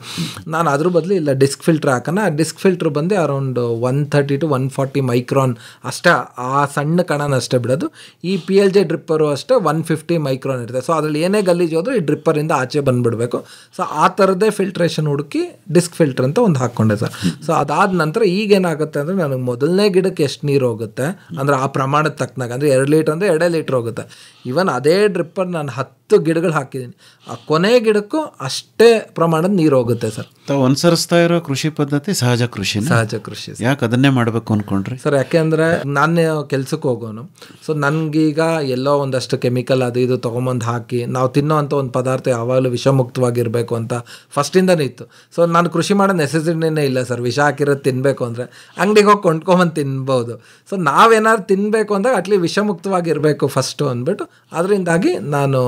ನಾನು ಅದ್ರ ಬದಲು ಇಲ್ಲ ಡಿಸ್ಕ್ ಫಿಲ್ಟ್ರ್ ಹಾಕೋಣ. ಆ ಡಿಸ್ಕ್ ಫಿಲ್ಟ್ರ್ ಬಂದು ಅರೌಂಡ್ 130 to 140 ಮೈಕ್ರಾನ್ ಅಷ್ಟೇ, ಆ ಸಣ್ಣ ಕಣನ ಅಷ್ಟೇ ಬಿಡೋದು. ಈ PLJ ಡ್ರಿಪ್ಪರು ಅಷ್ಟೇ 150 ಮೈಕ್ರಾನ್ ಇರುತ್ತೆ. ಸೊ ಅದರಲ್ಲಿ ಏನೇ ಗಲೀಜು ಹೋದರೂ ಈ ಡ್ರಿಪ್ಪರಿಂದ ಆಚೆ ಬಂದುಬಿಡಬೇಕು. ಸೊ ಆ ಥರದ್ದೇ ಫಿಲ್ಟ್ರೇಷನ್ ಹುಡುಕಿ ಡಿಸ್ಕ್ ಫಿಲ್ಟರ್ ಅಂತ ಒಂದು ಹಾಕ್ಕೊಂಡೆ ಸರ್. ಸೊ ಅದಾದ ನಂತರ ಈಗೇನಾಗುತ್ತೆ ಅಂದರೆ, ನನಗೆ ಮೊದಲನೇ ಗಿಡಕ್ಕೆ ಎಷ್ಟು ನೀರು ಹೋಗುತ್ತೆ ಅಂದರೆ ಆ ಪ್ರಮಾಣದ ತಕ್ಕನಾಗ, ಅಂದರೆ 2 ಲೀಟ್ರ್ ಅಂದರೆ 2 ಲೀಟ್ರ್ ಹೋಗುತ್ತೆ. ಇವನ್ ಅದೇ ಡ್ರಿಪ್ಪರ್ ನಾನು 10 ಗಿಡಗಳು ಹಾಕಿದ್ದೀನಿ, ಆ ಕೊನೆ ಗಿಡಕ್ಕೂ ಅಷ್ಟೇ ಪ್ರಮಾಣದ ನೀರು ಹೋಗುತ್ತೆ ಸರ್. ತಾವು ಅನುಸರಿಸ್ತಾ ಇರೋ ಕೃಷಿ ಪದ್ಧತಿ ಸಹಜ ಕೃಷಿ. ಯಾಕೆ ಅದನ್ನೇ ಮಾಡಬೇಕು ಅಂದ್ಕೊಂಡ್ರಿ ಸರ್? ಯಾಕೆಂದರೆ ನಾನು ಕೆಲ್ಸಕ್ಕೆ ಹೋಗೋನು. ಸೊ ನನಗೀಗ ಎಲ್ಲೋ ಒಂದಷ್ಟು ಕೆಮಿಕಲ್ ಅದು ಇದು ತೊಗೊಂಬಂದು ಹಾಕಿ ನಾವು ತಿನ್ನೋ ಅಂಥ ಒಂದು ಪದಾರ್ಥ ಯಾವಾಗಲೂ ವಿಷಮುಕ್ತವಾಗಿರಬೇಕು ಅಂತ ಫಸ್ಟಿಂದನೇ ಇತ್ತು. ಸೊ ನಾನು ಕೃಷಿ ಮಾಡೋ ನೆಸೆಸಿಟಿನೇ ಇಲ್ಲ ಸರ್. ವಿಷ ಹಾಕಿರೋದು ತಿನ್ನಬೇಕು ಅಂದರೆ ಅಂಗಡಿಗೆ ಹೋಗಿ ಕೊಂಡ್ಕೊಂಬಂದು ತಿನ್ಬೋದು. ಸೊ ನಾವೇನಾದ್ರು ತಿನ್ನಬೇಕು ಅಂದಾಗ ಅಟ್ಲಿ ವಿಷಮುಕ್ತವಾಗಿರಬೇಕು ಫಸ್ಟು ಅಂದ್ಬಿಟ್ಟು, ಅದರಿಂದಾಗಿ ನಾನು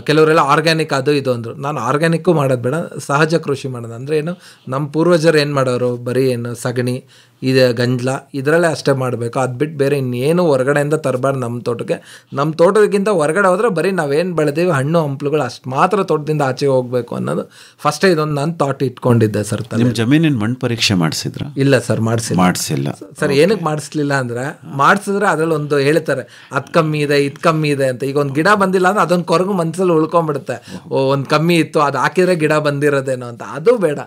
ಕೆಲವರೆಲ್ಲ ಆರ್ಗ್ಯಾನಿಕ್ ಅದು ಇದು ಅಂದರು. ನಾನು ಆರ್ಗ್ಯಾನಿಕ್ಕು ಮಾಡೋದು ಬೇಡ, ಸಹಜ ಕೃಷಿ ಮಾಡೋದು. ಅಂದರೆ ಏನು, ನಮ್ಮ ಪೂರ್ವಜರು ಏನು ಮಾಡೋರು, ಬರೀ ಏನು ಸಗಣಿ ಇದು ಗಂಜಲ ಇದರಲ್ಲೇ ಅಷ್ಟೇ ಮಾಡಬೇಕು, ಅದು ಬಿಟ್ಟು ಬೇರೆ ಇನ್ನೇನು ಹೊರಗಡೆಯಿಂದ ತರಬಾರ್ದು ನಮ್ಮ ತೋಟಕ್ಕೆ. ನಮ್ಮ ತೋಟಕ್ಕಿಂತ ಹೊರಗಡೆ ಹೋದರೆ ಬರೀ ನಾವೇನು ಬೆಳೆದೀವಿ ಹಣ್ಣು ಹಂಪಲುಗಳು ಅಷ್ಟು ಮಾತ್ರ ತೋಟದಿಂದ ಆಚೆ ಹೋಗಬೇಕು ಅನ್ನೋದು ಫಸ್ಟೇ ಇದೊಂದು ನಾನು ಥಾಟ್ ಇಟ್ಕೊಂಡಿದ್ದೆ ಸರ್. ನಿಮ್ಮ ಜಮೀನಿನ ಮಣ್ಣು ಪರೀಕ್ಷೆ ಮಾಡಿಸಿದ್ರ? ಇಲ್ಲ ಸರ್, ಮಾಡಿಸಿಲ್ಲ ಸರ್. ಏನಕ್ಕೆ ಮಾಡಿಸ್ಲಿಲ್ಲ ಅಂದರೆ, ಮಾಡಿಸಿದ್ರೆ ಅದರಲ್ಲಿ ಒಂದು ಹೇಳ್ತಾರೆ ಅದು ಕಮ್ಮಿ ಇದೆ ಇದು ಕಮ್ಮಿ ಇದೆ ಅಂತ. ಈಗ ಒಂದು ಗಿಡ ಬಂದಿಲ್ಲ ಅಂದರೆ ಅದೊಂದು ಕೊರಗು ಮನಸ್ಸಲ್ಲಿ ಉಳ್ಕೊಂಡ್ಬಿಡುತ್ತೆ, ಓ ಒಂದು ಕಮ್ಮಿ ಇತ್ತು ಅದು ಹಾಕಿದ್ರೆ ಗಿಡ ಬಂದಿರೋದೇನೋ ಅಂತ. ಅದು ಬೇಡ.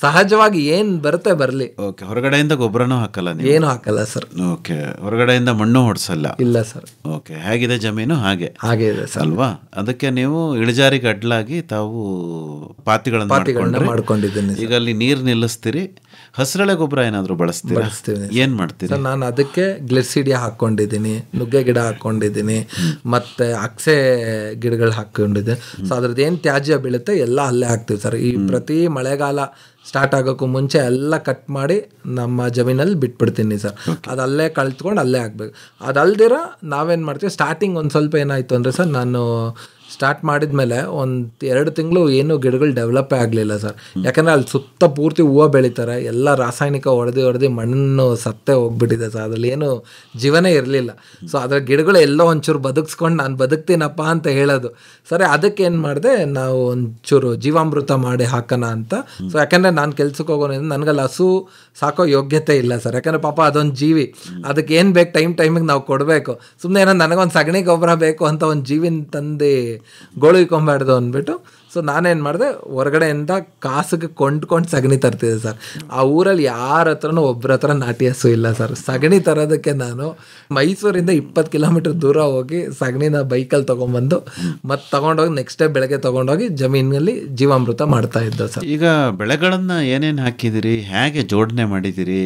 ಸಹಜವಾಗಿ ಏನ್ ಬರುತ್ತೆ ಬರ್ಲಿ. ಓಕೆ, ಹೊರಗಡೆಯಿಂದ ಗೊಬ್ಬರನೂ ಹಾಕಲ್ಲ ನೀವು? ಏನು ಹಾಕಲ್ಲ ಸರ್. ಓಕೆ, ಹೊರಗಡೆಯಿಂದ ಮಣ್ಣು ಹೊಡ್ಸಲ್ಲ? ಇಲ್ಲ ಸರ್. ಓಕೆ, ಹೇಗಿದೆ ಜಮೀನು ಹಾಗೆ ಇದೆ ಸರ್ ಅಲ್ವಾ? ಅದಕ್ಕೆ ನೀವು ಇಳಿಜಾರಿಗೆ ಅಡ್ಲಾಗಿ ತಾವು ಪಾತಿಗಳನ್ನ ಮಾಡ್ಕೊಂಡಿದ್ದೀನಿ. ಈಗ ಅಲ್ಲಿ ನೀರು ನಿಲ್ಲಿಸ್ತೀರಿ. ಹಸಿರೆಳೆ ಗೊಬ್ಬರ ಏನಾದರೂ ಬಳಸ್ತೀರಾ? ಏನು ಮಾಡ್ತೀರಿ? ಸರ್ ನಾನು ಅದಕ್ಕೆ ಗ್ಲಿಸಿಡಿಯಾ ಹಾಕ್ಕೊಂಡಿದ್ದೀನಿ, ನುಗ್ಗೆ ಗಿಡ ಹಾಕ್ಕೊಂಡಿದ್ದೀನಿ, ಮತ್ತು ಅಕ್ಸೆ ಗಿಡಗಳು ಹಾಕ್ಕೊಂಡಿದ್ದೀನಿ. ಸೊ ಅದ್ರದ್ದು ಏನು ತ್ಯಾಜ್ಯ ಬೀಳುತ್ತೆ ಎಲ್ಲ ಅಲ್ಲೇ ಹಾಕ್ತೀವಿ ಸರ್. ಈ ಪ್ರತಿ ಮಳೆಗಾಲ ಸ್ಟಾರ್ಟ್ ಆಗೋಕ್ಕೂ ಮುಂಚೆ ಎಲ್ಲ ಕಟ್ ಮಾಡಿ ನಮ್ಮ ಜಮೀನಲ್ಲಿ ಬಿಟ್ಬಿಡ್ತೀನಿ ಸರ್. ಅದು ಅಲ್ಲೇ ಕಳ್ತ್ಕೊಂಡು ಅಲ್ಲೇ ಹಾಕ್ಬೇಕು. ಅದಲ್ದಿರ ನಾವೇನು ಮಾಡ್ತೀವಿ, ಸ್ಟಾರ್ಟಿಂಗ್ ಒಂದು ಸ್ವಲ್ಪ ಏನಾಯಿತು ಅಂದರೆ ಸರ್, ನಾನು ಸ್ಟಾರ್ಟ್ ಮಾಡಿದ್ಮೇಲೆ ಒಂದು 2 ತಿಂಗಳು ಏನೂ ಗಿಡಗಳು ಡೆವಲಪೇ ಆಗಲಿಲ್ಲ ಸರ್. ಯಾಕಂದರೆ ಅಲ್ಲಿ ಸುತ್ತ ಪೂರ್ತಿ ಹೂವು ಬೆಳೀತಾರೆ, ಎಲ್ಲ ರಾಸಾಯನಿಕ ಹೊಡೆದು ಮಣ್ಣು ಸತ್ತೇ ಹೋಗ್ಬಿಟ್ಟಿದೆ ಸರ್. ಅದರಲ್ಲಿ ಏನು ಜೀವನೇ ಇರಲಿಲ್ಲ. ಸೊ ಅದರ ಗಿಡಗಳು ಎಲ್ಲೋ ಒಂಚೂರು ಬದುಕಿಸ್ಕೊಂಡು ನಾನು ಬದುಕ್ತೀನಪ್ಪ ಅಂತ ಹೇಳೋದು. ಸರಿ, ಅದಕ್ಕೆ ಏನು ಮಾಡಿದೆ, ನಾವು ಒಂಚೂರು ಜೀವಾಮೃತ ಮಾಡಿ ಹಾಕೋಣ ಅಂತ. ಸೊ ಯಾಕಂದರೆ ನಾನು ಕೆಲ್ಸಕ್ಕೆ ಹೋಗೋದ್ರಿಂದ ನನಗಲ್ಲಿ ಹಸು ಸಾಕೋ ಯೋಗ್ಯತೆ ಇಲ್ಲ ಸರ್. ಯಾಕಂದರೆ ಪಾಪ ಅದೊಂದು ಜೀವಿ, ಅದಕ್ಕೆ ಏನು ಬೇಕು ಟೈಮಿಗೆ ನಾವು ಕೊಡಬೇಕು. ಸುಮ್ಮನೆ ಏನೋ ನನಗೊಂದು ಸಗಣಿ ಗೊಬ್ಬರ ಬೇಕು ಅಂತ ಒಂದು ಜೀವಿನ ತಂದು ಗೋಳಿಕೊಂಬಾರ್ದು ಅಂದ್ಬಿಟ್ಟು ಸೊ ನಾನೇನು ಮಾಡಿದೆ, ಹೊರಗಡೆಯಿಂದ ಕಾಸಿಗೆ ಕೊಂಡ್ಕೊಂಡು ಸಗಣಿ ತರ್ತಿದ್ದೆ ಸರ್. ಆ ಊರಲ್ಲಿ ಯಾರ ಹತ್ರನೂ ಒಬ್ಬರ ಹತ್ರ ನಾಟಿ ಹಸು ಇಲ್ಲ ಸರ್. ಸಗಣಿ ತರೋದಕ್ಕೆ ನಾನು ಮೈಸೂರಿಂದ 20 ಕಿಲೋಮೀಟ್ರ್ ದೂರ ಹೋಗಿ ಸಗಣಿನ ಬೈಕಲ್ಲಿ ತೊಗೊಂಬಂದು ಮತ್ತು ತೊಗೊಂಡೋಗಿ ನೆಕ್ಸ್ಟ್ ಡೇ ಬೆಳಗ್ಗೆ ತೊಗೊಂಡೋಗಿ ಜಮೀನಲ್ಲಿ ಜೀವಾಮೃತ ಮಾಡ್ತಾ ಇದ್ದೆ ಸರ್. ಈಗ ಬೆಳೆಗಳನ್ನು ಏನೇನು ಹಾಕಿದಿರಿ, ಹೇಗೆ ಜೋಡಣೆ ಮಾಡಿದಿರಿ,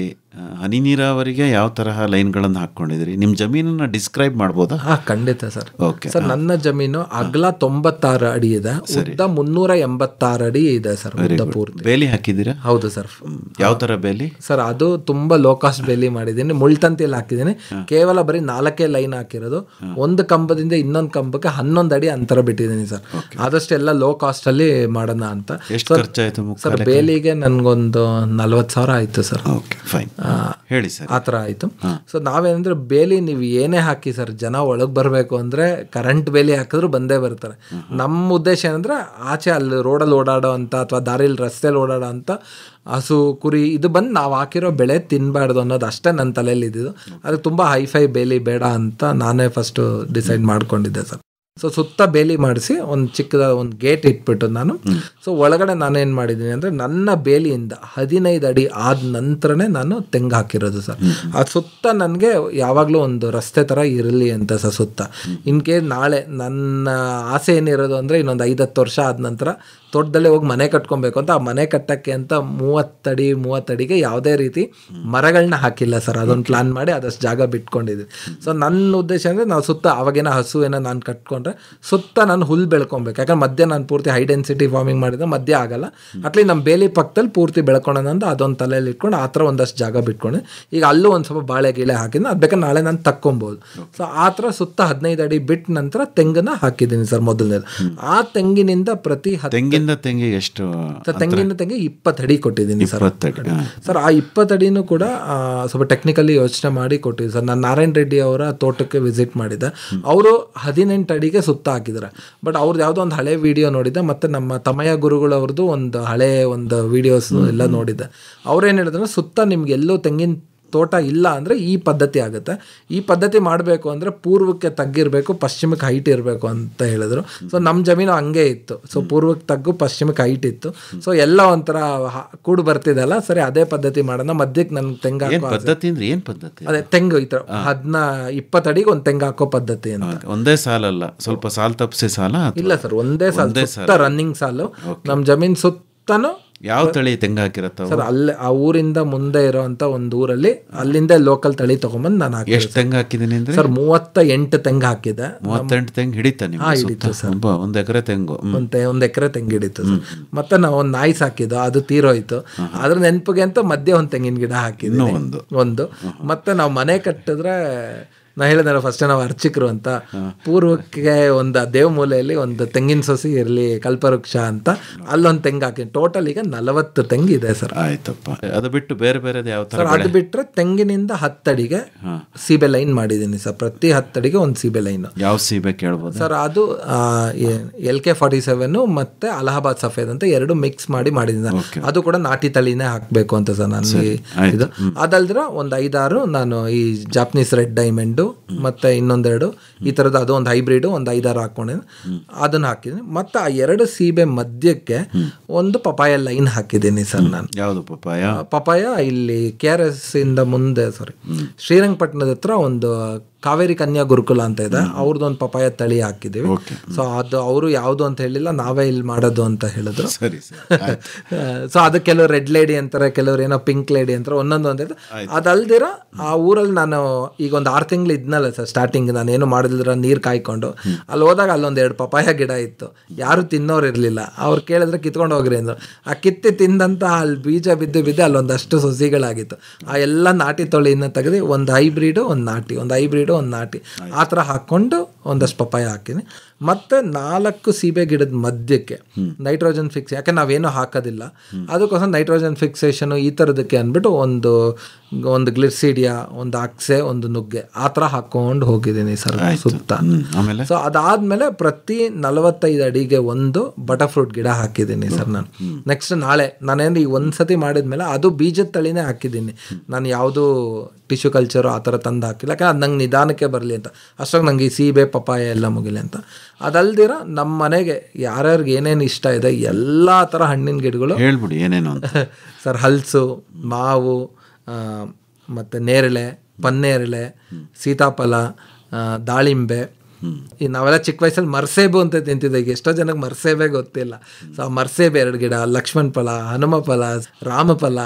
ಹನಿ ನೀರಾವರಿಗೆ ಯಾವ ತರಹ ಲೈನ್ಗಳನ್ನು ಹಾಕ್ಕೊಂಡಿದ್ದೀರಿ, ನಿಮ್ಮ ಜಮೀನನ್ನು ಡಿಸ್ಕ್ರೈಬ್ ಮಾಡ್ಬೋದಾ? ಖಂಡಿತ ಸರ್. ಓಕೆ ಸರ್, ನನ್ನ ಜಮೀನು ಅಗಲ 96 ಅಡಿ ಇದೆ, ಉದ್ದ 386 ಅಡಿ ಇದೆ ಸರ್. ಉದ್ದ ಪೂರ್ತಿ ಬೇಲಿ ಹಾಕಿದ್ದೀರಾ? ಹೌದು ಸರ್. ಯಾವ ಥರ ಬೇಲಿ ಸರ್? ಅದು ತುಂಬಾ ಲೋ ಕಾಸ್ಟ್ ಬೇಲಿ ಮಾಡಿದ್ದೀನಿ, ಮುಳ್ತಂತಿಯಲ್ಲಿ ಹಾಕಿದ್ದೀನಿ. ಕೇವಲ ಬರೀ 4 ಲೈನ್ ಹಾಕಿರೋದು. ಒಂದು ಕಂಬದಿಂದ ಇನ್ನೊಂದು ಕಂಬಕ್ಕೆ 11 ಅಡಿ ಅಂತರ ಬಿಟ್ಟಿದ್ದೀನಿ ಸರ್. ಆದಷ್ಟು ಎಲ್ಲ ಲೋ ಕಾಸ್ಟ್ ಅಲ್ಲಿ ಮಾಡೋಣ ಅಂತ. ಎಷ್ಟು ಖರ್ಚಾಯಿತು ಸರ್? ಬೇಲಿಗೆ ನನ್ಗೊಂದು 40,000 ಆಯ್ತು ಸರ್. ಫೈನ್, ಹೇಳಿ ಸರ್. ಆ ಥರ ಆಯಿತು. ಸೊ ನಾವೇನಂದ್ರೆ ಬೇಲಿ ನೀವು ಏನೇ ಹಾಕಿ ಸರ್, ಜನ ಒಳಗೆ ಬರಬೇಕು ಅಂದರೆ ಕರೆಂಟ್ ಬೇಲಿ ಹಾಕಿದ್ರು ಬಂದೇ ಬರ್ತಾರೆ. ನಮ್ಮ ಉದ್ದೇಶ ಏನಂದರೆ ಆಚೆ ಅಲ್ಲಿ ರೋಡಲ್ಲಿ ಓಡಾಡೋ ಅಂತ ಅಥವಾ ದಾರಿಲಿ ರಸ್ತೆಯಲ್ಲಿ ಓಡಾಡೋ ಅಂತ ಹಸು ಕುರಿ ಇದು ಬಂದು ನಾವು ಹಾಕಿರೋ ಬೆಳೆ ತಿನ್ನಬಾರ್ದು ಅನ್ನೋದು ಅಷ್ಟೇ ನನ್ನ ತಲೆಯಲ್ಲಿ ಇದ್ದಿದ್ದು. ಅದಕ್ಕೆ ತುಂಬ ಹೈಫೈ ಬೇಲಿ ಬೇಡ ಅಂತ ನಾನೇ ಫಸ್ಟು ಡಿಸೈಡ್ ಮಾಡ್ಕೊಂಡಿದ್ದೆ ಸರ್. ಸೊ ಸುತ್ತ ಬೇಲಿ ಮಾಡಿಸಿ ಒಂದು ಚಿಕ್ಕದ ಒಂದು ಗೇಟ್ ಇಟ್ಬಿಟ್ಟು ನಾನು ಸೊ ಒಳಗಡೆ ನಾನೇನು ಮಾಡಿದ್ದೀನಿ ಅಂದರೆ ನನ್ನ ಬೇಲಿಯಿಂದ 15 ಅಡಿ ಆದ ನಂತರನೇ ನಾನು ತೆಂಗು ಹಾಕಿರೋದು ಸರ್. ಅದು ಸುತ್ತ ನನಗೆ ಯಾವಾಗಲೂ ಒಂದು ರಸ್ತೆ ಥರ ಇರಲಿ ಅಂತ ಸರ್ ಸುತ್ತ. ಇನ್ ಕೇಸ್ ನಾಳೆ ನನ್ನ ಆಸೆ ಏನಿರೋದು ಅಂದರೆ ಇನ್ನೊಂದು 5-10 ವರ್ಷ ಆದ ನಂತರ ತೋಟದಲ್ಲೇ ಹೋಗಿ ಮನೆ ಕಟ್ಕೊಬೇಕು ಅಂತ. ಆ ಮನೆ ಕಟ್ಟಕ್ಕೆ ಅಂತ 30 ಅಡಿಗೆ ಯಾವುದೇ ರೀತಿ ಮರಗಳನ್ನ ಹಾಕಿಲ್ಲ ಸರ್. ಅದೊಂದು ಪ್ಲಾನ್ ಮಾಡಿ ಅದಷ್ಟು ಜಾಗ ಬಿಟ್ಕೊಂಡಿದ್ವಿ. ಸೊ ನನ್ನ ಉದ್ದೇಶ ಅಂದರೆ ನಾವು ಸುತ್ತ ಅವಾಗೇನೋ ಹಸು ಏನೋ ನಾನು ಕಟ್ಕೊಂಡ್ರೆ ಸುತ್ತ ನಾನು ಹುಲ್ಲು ಬೆಳ್ಕೊಬೇಕು. ಯಾಕಂದ್ರೆ ಮಧ್ಯೆ ನಾನು ಪೂರ್ತಿ ಹೈ ಡೆನ್ಸಿಟಿ ಫಾರ್ಮಿಂಗ್ ಮಾಡಿದ್ರೆ ಮಧ್ಯೆ ಆಗಲ್ಲ. ಅಟ್ಲಿ ನಮ್ಮ ಬೇಲಿ ಪಕ್ಕದಲ್ಲಿ ಪೂರ್ತಿ ಬೆಳ್ಕೊಳ್ಳೋಣ ಅಂತ ಅದೊಂದು ತಲೆಯಲ್ಲಿ ಇಟ್ಕೊಂಡು ಆ ಥರ ಒಂದಷ್ಟು ಜಾಗ ಬಿಟ್ಕೊಂಡೆ. ಈಗ ಅಲ್ಲೂ ಒಂದು ಸ್ವಲ್ಪ ಬಾಳೆ ಗೀಳೆ ಹಾಕಿದ್ರೆ ಅದು ಬೇಕಾದ್ರೆ ನಾಳೆ ನಾನು ತಕ್ಕೊಬೋದು. ಸೊ ಆ ಥರ ಸುತ್ತ 15 ಅಡಿ ಬಿಟ್ಟ ನಂತರ ತೆಂಗನ್ನ ಹಾಕಿದ್ದೀನಿ ಸರ್ ಮೊದಲನೇದು. ಆ ತೆಂಗಿನಿಂದ ಪ್ರತಿ ತೆಂಗಿಗೆ ಎಷ್ಟು? ತೆಂಗಿನ ತೆಂಗಿ 20 ಅಡಿ ಕೊಟ್ಟಿದ್ದೀನಿ ಸರ್. ಸರ್ ಆ 20 ಅಡಿನೂ ಕೂಡ ಸ್ವಲ್ಪ ಟೆಕ್ನಿಕಲಿ ಯೋಚನೆ ಮಾಡಿ ಕೊಟ್ಟಿದ್ದೀನಿ ಸರ್. ನಾನು ನಾರಾಯಣ ರೆಡ್ಡಿ ಅವರ ತೋಟಕ್ಕೆ ವಿಸಿಟ್ ಮಾಡಿದ್ದೆ. ಅವರು 18 ಅಡಿಗೆ ಸುತ್ತ ಹಾಕಿದ್ದಾರೆ. ಬಟ್ ಅವ್ರದ್ದು ಯಾವುದೋ ಒಂದು ಹಳೆ ವಿಡಿಯೋ ನೋಡಿದ್ದೆ, ಮತ್ತು ನಮ್ಮ ತಮಯ ಗುರುಗಳವ್ರದ್ದು ಒಂದು ಹಳೆ ಒಂದು ವಿಡಿಯೋಸ್ ಎಲ್ಲ ನೋಡಿದ್ದೆ. ಅವ್ರೇನು ಹೇಳಿದ್ರೆ ಸುತ್ತ ನಿಮ್ಗೆ ಎಲ್ಲೂ ತೆಂಗಿನ ತೋಟ ಇಲ್ಲ ಅಂದರೆ ಈ ಪದ್ಧತಿ ಆಗುತ್ತೆ. ಈ ಪದ್ಧತಿ ಮಾಡಬೇಕು ಅಂದರೆ ಪೂರ್ವಕ್ಕೆ ತಗ್ಗಿರಬೇಕು, ಪಶ್ಚಿಮಕ್ಕೆ ಹೈಟ್ ಇರಬೇಕು ಅಂತ ಹೇಳಿದ್ರು. ಸೊ ನಮ್ಮ ಜಮೀನು ಹಂಗೆ ಇತ್ತು. ಸೊ ಪೂರ್ವಕ್ಕೆ ತಗ್ಗು, ಪಶ್ಚಿಮಕ್ಕೆ ಹೈಟ್ ಇತ್ತು. ಸೊ ಎಲ್ಲ ಒಂಥರ ಕೂಡು ಬರ್ತಿದಲ್ಲ, ಸರಿ ಅದೇ ಪದ್ಧತಿ ಮಾಡೋಣ. ಮಧ್ಯಕ್ಕೆ ನನ್ನ ತೆಂಗು ಹಾಕೋ ಪದ್ಧತಿ ಅಂದ್ರೆ ಏನು ಪದ್ಧತಿ? ಅದೇ ತೆಂಗು ಈ ಥರ 20 ಅಡಿಗೆ ಒಂದು ತೆಂಗು ಹಾಕೋ ಪದ್ಧತಿ ಅಂತ. ಒಂದೇ ಸಾಲಲ್ಲ, ಸ್ವಲ್ಪ ಸಾಲು ತಪ್ಪಿಸಿ ಸಾಲ? ಇಲ್ಲ ಸರ್, ಒಂದೇ ಸಾಲು, ಸುತ್ತ ರನ್ನಿಂಗ್ ಸಾಲು. ನಮ್ಮ ಜಮೀನು ಸುತ್ತನೂ ಯಾವ ತಳಿ ತೆಂಗು ಹಾಕಿರತ್ತ ಸರ್? ಅಲ್ಲೇ ಆ ಊರಿಂದ ಮುಂದೆ ಇರೋಂಥ ಒಂದು ಊರಲ್ಲಿ ಅಲ್ಲಿಂದ ಲೋಕಲ್ ತಳಿ ತಗೊಂಬಂದು ನಾನು ಹಾಕಿ. ಎಷ್ಟು ತೆಂಗು ಹಾಕಿದ್ದೀನಿ ಅಂದ್ರೆ ಸರ್? 38 ತೆಂಗು ಹಾಕಿದೆ. 38 ತೆಂಗು ಹಿಡಿತಾ? ಹಿಡಿತು ಸರ್. 1 ಎಕರೆ ತೆಂಗು, 1 ಎಕರೆ ತೆಂಗು ಹಿಡಿತು ಸರ್. ಮತ್ತೆ ನಾವು ಒಂದು ನಾಯಿ ಸಾಕಿದ್ದು, ಅದು ತೀರೋಯ್ತು. ಅದ್ರ ನೆನಪಿಗೆ ಅಂತ ಮಧ್ಯೆ ಒಂದು ತೆಂಗಿನ ಗಿಡ ಹಾಕಿದ್ವಿ ಒಂದು. ಮತ್ತೆ ನಾವು ಮನೆ ಕಟ್ಟಿದ್ರೆ ನಾ ಹೇಳಿದ್ರೆ ಫಸ್ಟ್ ನಾವು ಅರ್ಚಕರು ಅಂತ ಪೂರ್ವಕ್ಕೆ ಒಂದು ದೇವ ಮೂಲೆಯಲ್ಲಿ ಒಂದು ತೆಂಗಿನ ಸೊಸಿ ಇರಲಿ ಕಲ್ಪವೃಕ್ಷ ಅಂತ ಅಲ್ಲೊಂದು ತೆಂಗು ಹಾಕಿ. ಟೋಟಲ್ ಈಗ 40 ತೆಂಗು ಇದೆ ಸರ್. ಆಯ್ತಪ್ಪ. ಅದು ಬಿಟ್ಟು ಬೇರೆ ಬೇರೆ ಯಾವ ತರ? ಅದು ಬಿಟ್ಟರೆ ತೆಂಗಿನಿಂದ 10 ಅಡಿಗೆ ಸೀಬೆ ಲೈನ್ ಮಾಡಿದ್ದೀನಿ ಸರ್. ಪ್ರತಿ 10 ಅಡಿಗೆ ಒಂದು ಸೀಬೆ ಲೈನ್. ಯಾವ ಸೀಬೆ ಕೇಳ್ಬೋದು ಸರ್? ಅದು LK47 ಮತ್ತೆ ಅಲಹಾಬಾದ್ ಸಫೇದ್ ಅಂತ 2 ಮಿಕ್ಸ್ ಮಾಡಿದ್ದೀನಿ. ಅದು ಕೂಡ ನಾಟಿ ತಳಿನೇ ಹಾಕಬೇಕು ಅಂತ ಸರ್ ನನಗೆ ಇದು. ಅದಲ್ದ್ರೆ ಒಂದು 5-6 ನಾನು ಈ ಜಾಪನೀಸ್ ರೆಡ್ ಡೈಮಂಡು, ಒಂದು ಮತ್ತು ಇನ್ನೊಂದೆರಡು ಈ ಥರದ್ದು, ಅದು ಒಂದು ಹೈಬ್ರಿಡು ಒಂದು 5-6 ಹಾಕ್ಕೊಂಡಿದ್ದೀನಿ. ಅದನ್ನು ಹಾಕಿದ್ದೀನಿ. ಮತ್ತು ಆ 2 ಸೀಬೆ ಮಧ್ಯಕ್ಕೆ ಒಂದು ಪಪಾಯ ಲೈನ್ ಹಾಕಿದ್ದೀನಿ ಸರ್ ನಾನು. ಯಾವುದು ಪಪಾಯ? ಪಪಾಯ ಇಲ್ಲಿ KRS ಇಂದ ಮುಂದೆ ಶ್ರೀರಂಗಪಟ್ಟಣದ ಹತ್ರ ಒಂದು ಕಾವೇರಿ ಕನ್ಯಾ ಗುರುಕುಲ ಅಂತ ಇದೆ, ಅವ್ರದ್ದೊಂದು ಪಪಾಯ ತಳಿ ಹಾಕಿದ್ದೀವಿ. ಸೊ ಅದು ಅವರು ಯಾವುದು ಅಂತ ಹೇಳಿಲ್ಲ, ನಾವೇ ಇಲ್ಲಿ ಮಾಡೋದು ಅಂತ ಹೇಳಿದ್ರು. ಸೊ ಅದು ಕೆಲವರು ರೆಡ್ ಲೇಡಿ ಅಂತಾರೆ, ಕೆಲವರು ಏನೋ ಪಿಂಕ್ ಲೇಡಿ ಅಂತಾರೆ, ಒಂದೊಂದು ಅಂತ. ಅದಲ್ದಿರ ಆ ಊರಲ್ಲಿ ನಾನು ಈಗ ಒಂದು 6 ತಿಂಗಳು ಇದ್ನಲ್ಲ ಸರ್, ಸ್ಟಾರ್ಟಿಂಗ್ ನಾನೇನು ಮಾಡಿದ್ರ ನೀರು ಕಾಯ್ಕೊಂಡು ಅಲ್ಲಿ ಹೋದಾಗ ಅಲ್ಲೊಂದು 2 ಪಪಾಯ ಗಿಡ ಇತ್ತು. ಯಾರು ತಿನ್ನೋರು ಇರಲಿಲ್ಲ. ಅವ್ರು ಕೇಳಿದ್ರೆ ಕಿತ್ಕೊಂಡು ಹೋಗ್ರಿ ಅಂದರು. ಆ ಕಿತ್ತಿ ತಿಂದಂತ ಅಲ್ಲಿ ಬೀಜ ಬಿದ್ದು ಅಲ್ಲೊಂದಷ್ಟು ಸೊಸಿಗಳಾಗಿತ್ತು. ಆ ಎಲ್ಲ ನಾಟಿ ತೊಳೆಯನ್ನು ತೆಗೆದು ಒಂದು ಹೈಬ್ರಿಡು ಒಂದು ನಾಟಿ, ಒಂದು ಹೈಬ್ರಿಡು ಒಂದು ನಾಟಿ, ಆ ಥರ ಹಾಕ್ಕೊಂಡು ಒಂದಷ್ಟು ಪಪಾಯ ಹಾಕಿನಿ. ಮತ್ತು 4 ಸೀಬೆ ಗಿಡದ ಮಧ್ಯಕ್ಕೆ ನೈಟ್ರೋಜನ್ ಫಿಕ್ಸ್, ಯಾಕೆ ನಾವೇನೂ ಹಾಕೋದಿಲ್ಲ, ಅದಕ್ಕೋಸ್ಕರ ನೈಟ್ರೋಜನ್ ಫಿಕ್ಸೇಷನು ಈ ಥರದಕ್ಕೆ ಅಂದ್ಬಿಟ್ಟು ಒಂದು ಗ್ಲಿಸಿಡಿಯಾ, ಒಂದು ಅಕ್ಸೆ, ಒಂದು ನುಗ್ಗೆ ಆ ಥರ ಹಾಕ್ಕೊಂಡು ಹೋಗಿದ್ದೀನಿ ಸರ್ ಸುತ್ತ. ಸೊ ಅದಾದಮೇಲೆ ಪ್ರತಿ 45 ಅಡಿಗೆ ಒಂದು ಬಟರ್ಫ್ರೂಟ್ ಗಿಡ ಹಾಕಿದ್ದೀನಿ ಸರ್ ನಾನು. ನೆಕ್ಸ್ಟ್ ನಾಳೆ ನಾನೇನು ಈ ಒಂದು ಸತಿ ಮಾಡಿದ್ಮೇಲೆ ಅದು ಬೀಜದ ತಳಿನೇ ಹಾಕಿದ್ದೀನಿ ನಾನು, ಯಾವುದು ಟಿಶ್ಯೂ ಕಲ್ಚರು ಆ ಥರ ತಂದು ಹಾಕಿಲ್ಲ, ಯಾಕಂದ್ರೆ ಅದು ನಂಗೆ ನಿಧಾನಕ್ಕೆ ಬರಲಿ ಅಂತ. ಅಷ್ಟಾಗಿ ನಂಗೆ ಈ ಸೀಬೆ ಪಪಾಯ ಎಲ್ಲ ಮುಗಿಲಿ ಅಂತ. ಅದಲ್ದಿರ ನಮ್ಮ ಮನೆಗೆ ಯಾರ್ಯಾರಿಗೆ ಏನೇನು ಇಷ್ಟ ಇದೆ ಎಲ್ಲ ಥರ ಹಣ್ಣಿನ ಗಿಡಗಳು ಹೇಳ್ಬಿಡಿ ಏನೇನು ಅಂತ ಸರ್. ಹಲಸು, ಮಾವು, ಮತ್ತು ನೇರಳೆ, ಪನ್ನೇರಳೆ, ಸೀತಾಫಲ, ದಾಳಿಂಬೆ. ಈ ನಾವೆಲ್ಲ ಚಿಕ್ಕ ವಯಸ್ಸಲ್ಲಿ ಮರ್ಸೇಬು ಅಂತ ತಿಂತಿದ್ದೆ, ಈಗ ಎಷ್ಟೋ ಜನಕ್ಕೆ ಮರ್ಸೇಬೆ ಗೊತ್ತಿಲ್ಲ. ಸೊ ಆ ಮರ್ಸೇಬೆ 2 ಗಿಡ, ಲಕ್ಷ್ಮಣ ಫಲ, ಹನುಮ ಫಲ, ರಾಮಫಲ,